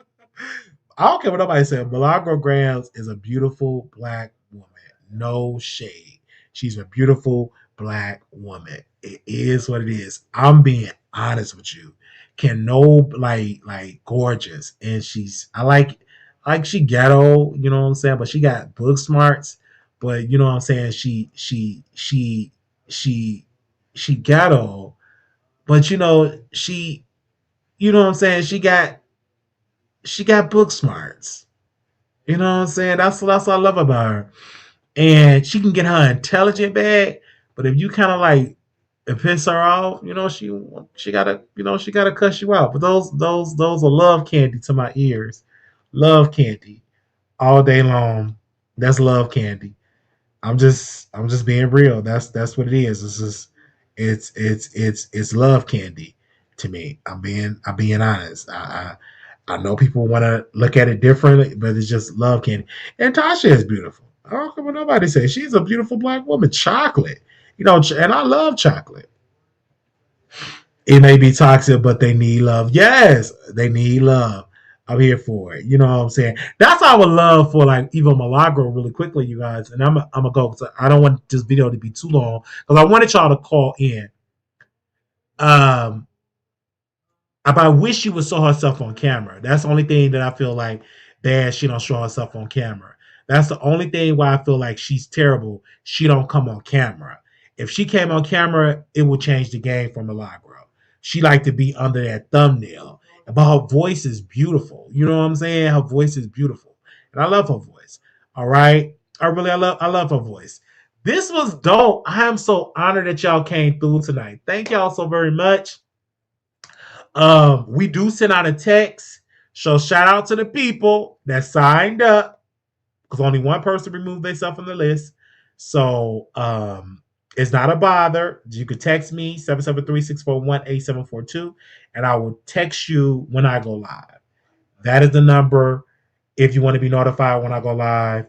[SPEAKER 1] I don't care what nobody said. Milagro Grams is a beautiful black woman. No shade. She's a beautiful black woman. It is what it is. I'm being honest with you. Can no like gorgeous, and I like she ghetto. You know what I'm saying? But she got book smarts. But you know what I'm saying? She ghetto. But you know what I'm saying? She got book smarts. You know what I'm saying? That's what I love about her. And she can get her intelligent bag, but if you kind of like piss her off, she gotta cuss you out. But those are love candy to my ears. Love candy all day long. That's love candy. I'm just being real. That's what it is. It's love candy to me. I'm being honest. I know people want to look at it differently, but it's just love candy. And Tasha is beautiful. I don't care what nobody says. She's a beautiful black woman. Chocolate, and I love chocolate. It may be toxic, but they need love. Yes, they need love. I'm here for it. You know what I'm saying? That's how I would love for like even Milagro really quickly, you guys. And I'm gonna go because I don't want this video to be too long because I wanted y'all to call in. Um, but I wish she would show herself on camera. That's the only thing that I feel like bad. She don't show herself on camera. That's the only thing why I feel like she's terrible. She don't come on camera. If she came on camera, it would change the game for Milagro. She like to be under that thumbnail, but her voice is beautiful. You know what I'm saying? Her voice is beautiful, and I love her voice. All right, I love her voice. This was dope. I am so honored that y'all came through tonight. Thank y'all so very much. We do send out a text. So shout out to the people that signed up because only one person removed themselves from the list. So it's not a bother. You could text me 773-641-8742 and I will text you when I go live. That is the number if you want to be notified when I go live.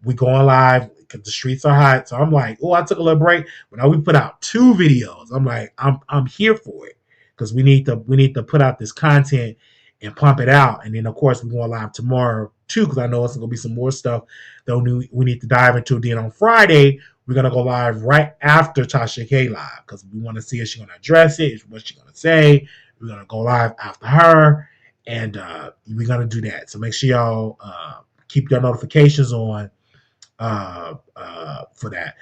[SPEAKER 1] We going live because the streets are hot. So I'm like, oh, I took a little break. But now we put out 2 videos. I'm like, I'm here for it because we need to put out this content and pump it out. And then of course we're going live tomorrow too, because I know it's gonna be some more stuff that we need to dive into. Then on Friday we're gonna go live right after Tasha K live because we want to see if she's gonna address it, what she's gonna say. We're gonna go live after her, and we're gonna do that. So make sure y'all keep your notifications on for that.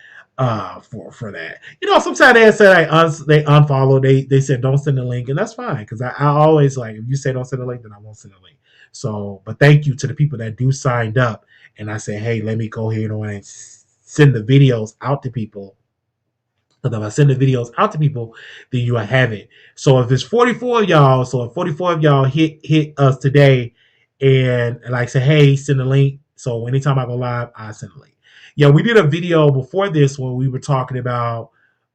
[SPEAKER 1] For that, sometimes they say they unfollow. They said don't send the link, and that's fine because I always like if you say don't send the link, then I won't send the link. So, but thank you to the people that do signed up, and I say, hey, let me go ahead and send the videos out to people. Because if I send the videos out to people, then you will have it. So if there's 44 of y'all, so if 44 of y'all hit us today and like say, hey, send a link. So anytime I go live, I send a link. Yeah, we did a video before this when we were talking about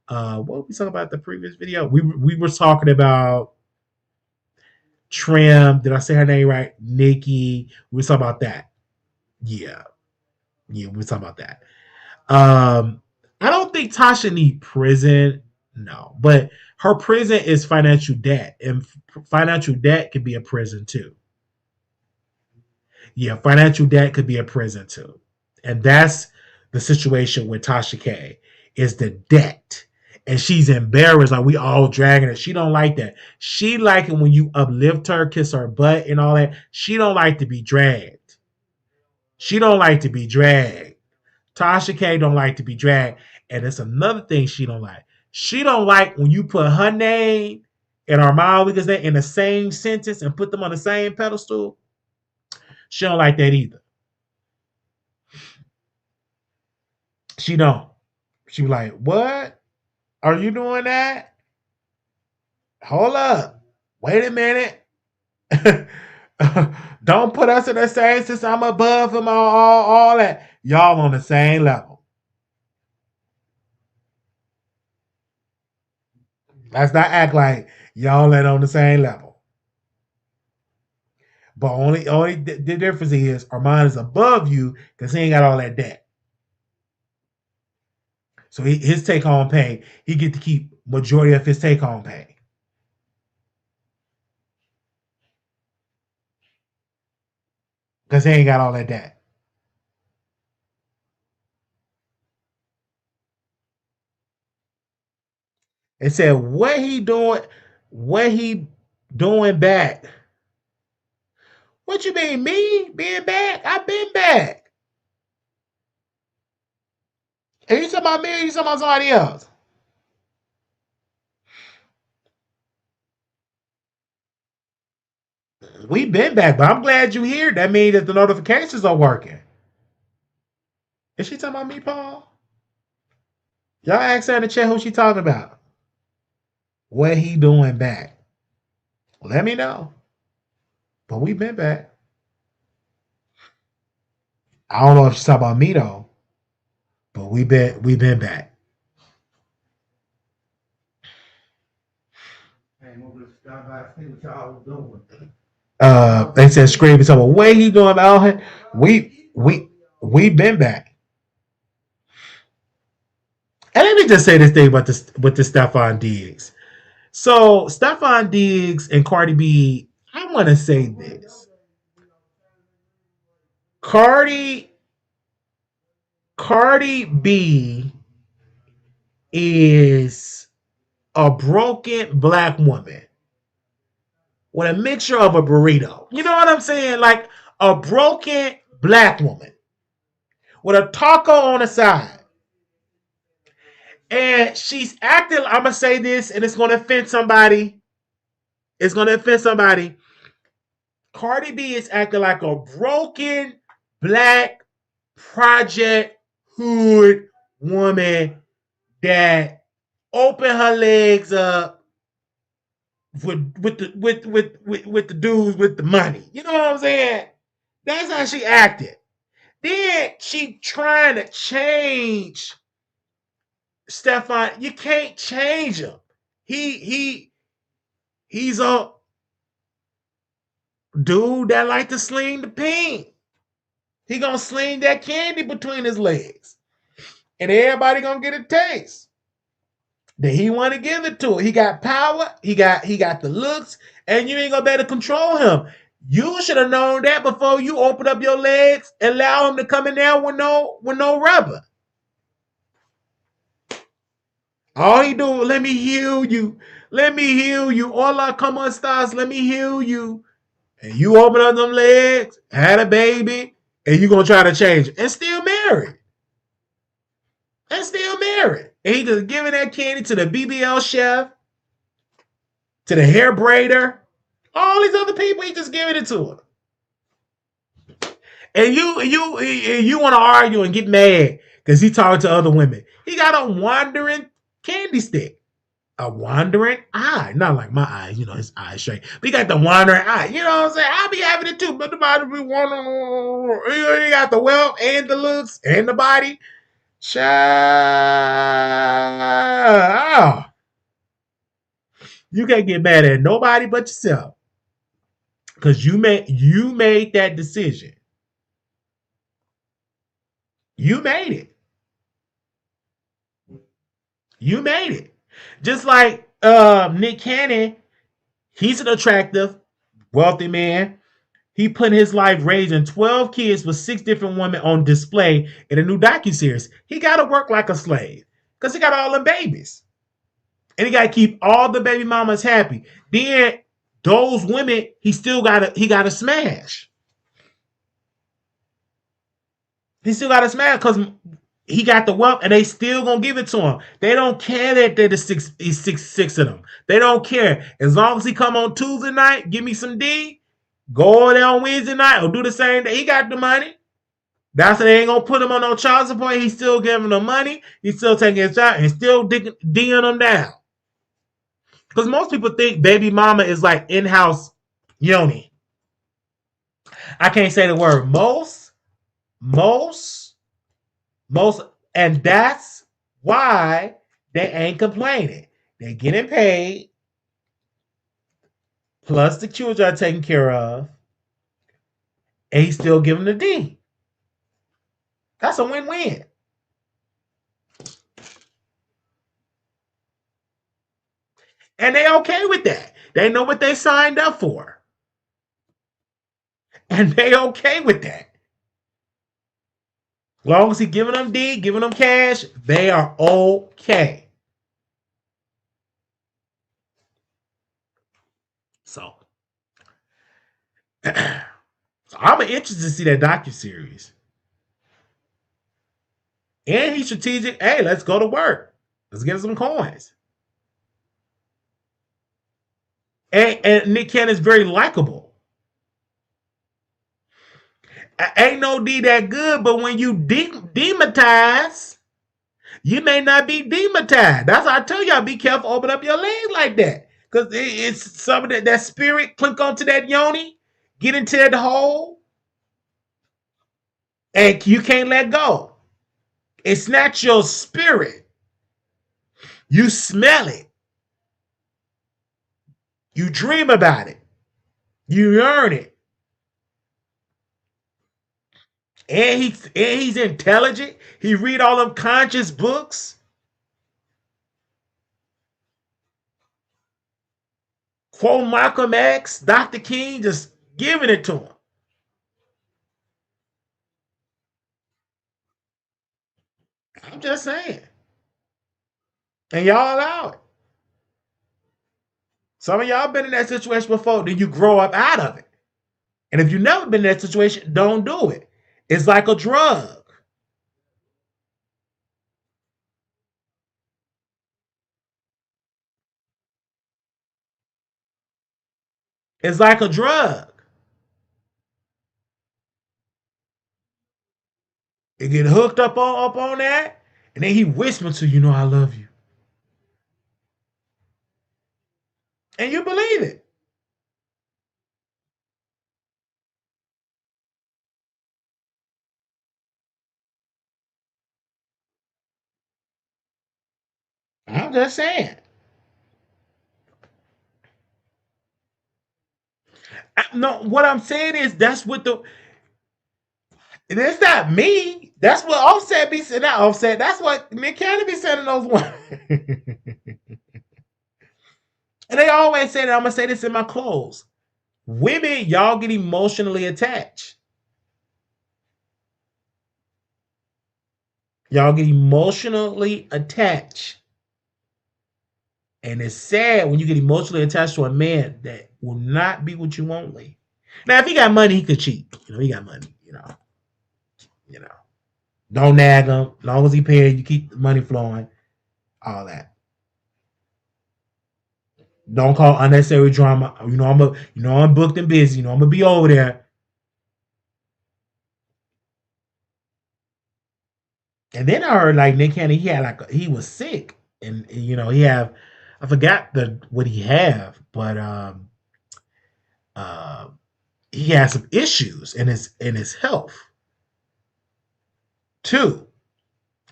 [SPEAKER 1] what were we talking about the previous video? We were talking about Trim. Did I say her name right? Nicki. We were talking about that. Yeah. Yeah, we were talking about that. I don't think Tasha need prison. No, but her prison is financial debt, and financial debt could be a prison too. Yeah, financial debt could be a prison too, and that's the situation with Tasha K. Is the debt, and she's embarrassed. Like we all dragging her. She don't like that. She like it when you uplift her, kiss her butt, and all that. She don't like to be dragged. She don't like to be dragged. Tasha K don't like to be dragged. And it's another thing she don't like. She don't like when you put her name and Armand Wiggins name in the same sentence and put them on the same pedestal. She don't like that either. She don't. She be like, what? Are you doing that? Hold up. Wait a minute. Don't put us in the same since I'm above them all that. Y'all on the same level. Let's not act like y'all ain't on the same level. But only the difference is Armand is above you because he ain't got all that debt. So his take home pay, he get to keep majority of his take home pay. Because he ain't got all that debt. It said what he doing, what he doing back. What you mean, me being back? I've been back. Are you talking about me or you talking about somebody else? We been back, but I'm glad you here. That means that the notifications are working. Is she talking about me, Paul? Y'all ask her in the chat who she talking about. What he doing back? Let me know. But we been back. I don't know if she's talking about me though. But we been back. They said screaming someone. What he doing about him? We been back. And let me just say this thing about this with the Stephon Diggs. So Stephon Diggs and Cardi B, I want to say this. Cardi B is a broken black woman with a mixture of a burrito. You know what I'm saying? Like a broken black woman with a taco on the side. And she's acting, I'm going to say this, and it's going to offend somebody. It's going to offend somebody. Cardi B is acting like a broken black project hood woman that open her legs up with the dudes with the money. You know what I'm saying? That's how she acted. Then she trying to change Stephon. You can't change him. He's a dude that like to sling the pin. He gonna sling that candy between his legs, and everybody gonna get a taste. That he want to give it to her. He got power. He got the looks, and you ain't gonna be able to control him. You should have known that before you open up your legs and allow him to come in there with no rubber. All he do, let me heal you. Let me heal you. Hola, come on, stars. Let me heal you. And you open up them legs, had a baby, and you gonna try to change it. And still married. And still married. And he just giving that candy to the BBL chef, to the hair braider, all these other people, he just giving it to her. And you want to argue and get mad because he talking to other women. He got a wandering candy stick. A wandering eye. Not like my eye, his eye straight. But he got the wandering eye. You know what I'm saying? I'll be having it too, but the body be wandering. He got the wealth and the looks and the body. Child. You can't get mad at nobody but yourself. Because you made that decision. You made it. You made it. Just like Nick Cannon, he's an attractive, wealthy man. He put his life raising 12 kids with 6 different women on display in a new docuseries. He got to work like a slave because he got all them babies. And he got to keep all the baby mamas happy. Then those women, he got to smash. He still got to smash because he got the wealth and they still gonna give it to him. They don't care that he's six of them. They don't care. As long as he come on Tuesday night, give me some D, go there on Wednesday night or do the same thing. He got the money. That's why they ain't gonna put him on no child support. He's still giving them money. He's still taking his job and still D'ing them down. Because most people think baby mama is like in-house yoni. I can't say the word most, and that's why they ain't complaining. They getting paid, plus the children are taken care of, and he's still giving the D. That's a win-win. And they okay with that. They know what they signed up for. And they okay with that. As long as he giving them D, giving them cash, they are okay. So, I'm interested to see that docuseries. And he's strategic. Hey, let's go to work. Let's get some coins. And Nick Cannon's very likable. Ain't no D that good, but when you dematize, you may not be dematized. That's why I tell y'all, be careful, open up your legs like that. Because it's some of that spirit clink onto that yoni, get into that hole, and you can't let go. It's not your spirit. You smell it. You dream about it. You yearn it. And he's intelligent. He read all them conscious books. Quote Malcolm X, Dr. King, just giving it to him. I'm just saying. And y'all allow it. Some of y'all been in that situation before, then you grow up out of it. And if you've never been in that situation, don't do it. It's like a drug. It's like a drug. You get hooked up on that, and then he whispers to you, I love you. And you believe it. I'm just saying. No, what I'm saying is that's what And it's not me. That's what Offset be saying. Not Offset. That's what Nick Cannon be sending those ones. And they always say that. I'm gonna say this in my close. Women, y'all get emotionally attached. Y'all get emotionally attached. And it's sad when you get emotionally attached to a man that will not be with you only. Now, if he got money, he could cheat. He got money. You know. Don't nag him. As long as he paid, you keep the money flowing. All that. Don't call unnecessary drama. I'm booked and busy. I'm gonna be over there. And then I heard like Nick Cannon, he was sick, and he have, I forgot what he have, but uh, he has some issues in his health too.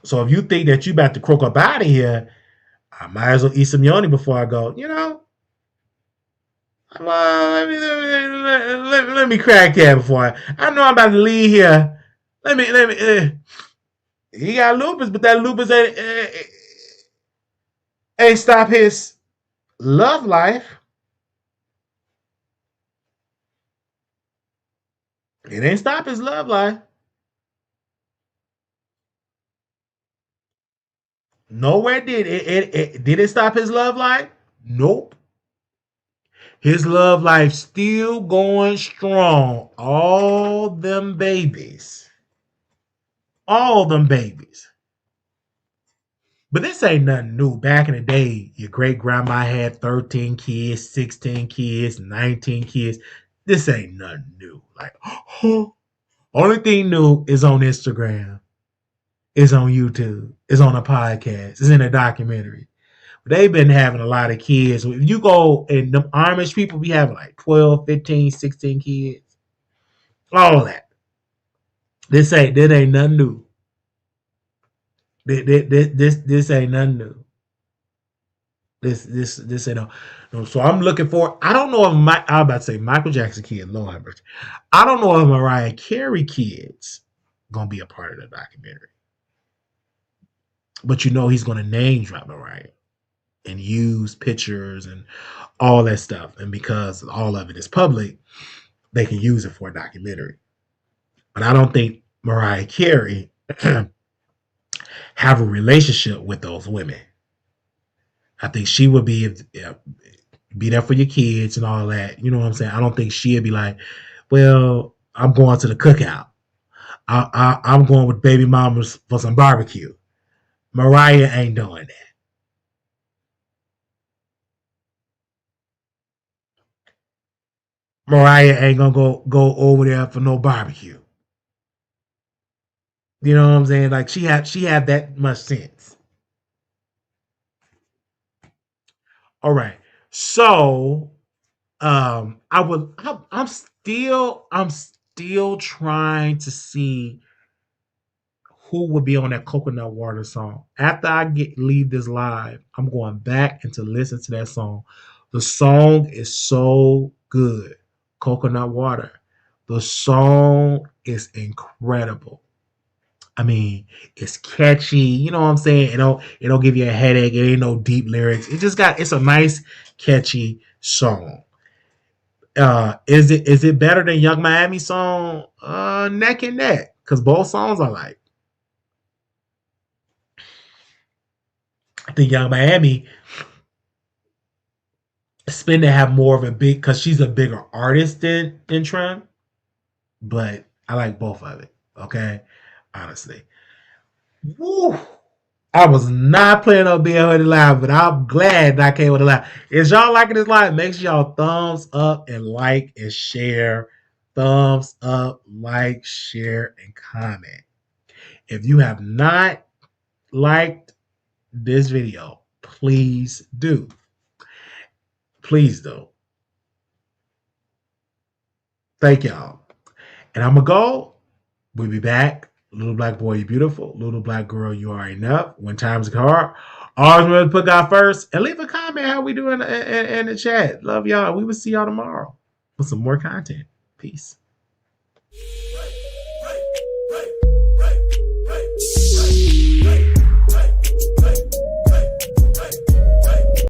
[SPEAKER 1] So if you think that you about to croak up out of here, I might as well eat some yoni before I go. Let me crack that before I know I'm about to leave here. Let me. He got lupus, but that lupus ain't stop his love life. It ain't stop his love life. Nowhere did it. Did it stop his love life? Nope. His love life still going strong. All them babies. All them babies. But this ain't nothing new. Back in the day, your great grandma had 13 kids, 16 kids, 19 kids. This ain't nothing new. Like, only thing new is on Instagram, is on YouTube, is on a podcast, is in a documentary. They've been having a lot of kids. If you go and them Amish people be having like 12, 15, 16 kids. All of that. That ain't nothing new. This ain't nothing new. This ain't no. So I'm looking for. I don't know if I'm about to say Michael Jackson kid. Lord have mercy. I don't know if Mariah Carey kids gonna be a part of the documentary. But he's gonna name drop Mariah and use pictures and all that stuff. And because all of it is public, they can use it for a documentary. But I don't think Mariah Carey have a relationship with those women. I think she would be there for your kids and all that. You know what I'm saying? I don't think she'd be like, well, I'm going to the cookout. I'm going with baby mamas for some barbecue. Mariah ain't doing that. Mariah ain't gonna go over there for no barbecue. You know what I'm saying? Like she had that much sense. All right. So I'm still trying to see who would be on that coconut water song. After I leave this live, I'm going back and to listen to that song. The song is so good. Coconut water. The song is incredible. I mean, it's catchy. You know what I'm saying? It don't give you a headache. It ain't no deep lyrics. It's a nice, catchy song. Is it better than Young Miami song? Neck and neck. Because both songs are like. I think Young Miami spin to have more of a big because she's a bigger artist than Trim. But I like both of it. Okay. Honestly. Woo. I was not planning on being on the live, but I'm glad that I came with a live. If y'all liking this live, make sure y'all thumbs up and like and share. Thumbs up, like, share, and comment. If you have not liked this video, please do. Please do. Thank y'all. And I'm going to go. We'll be back. Little black boy, you beautiful. Little black girl, you are enough. When times get hard, always remember to put God first. And leave a comment how we doing in the chat. Love y'all. We will see y'all tomorrow with some more content. Peace.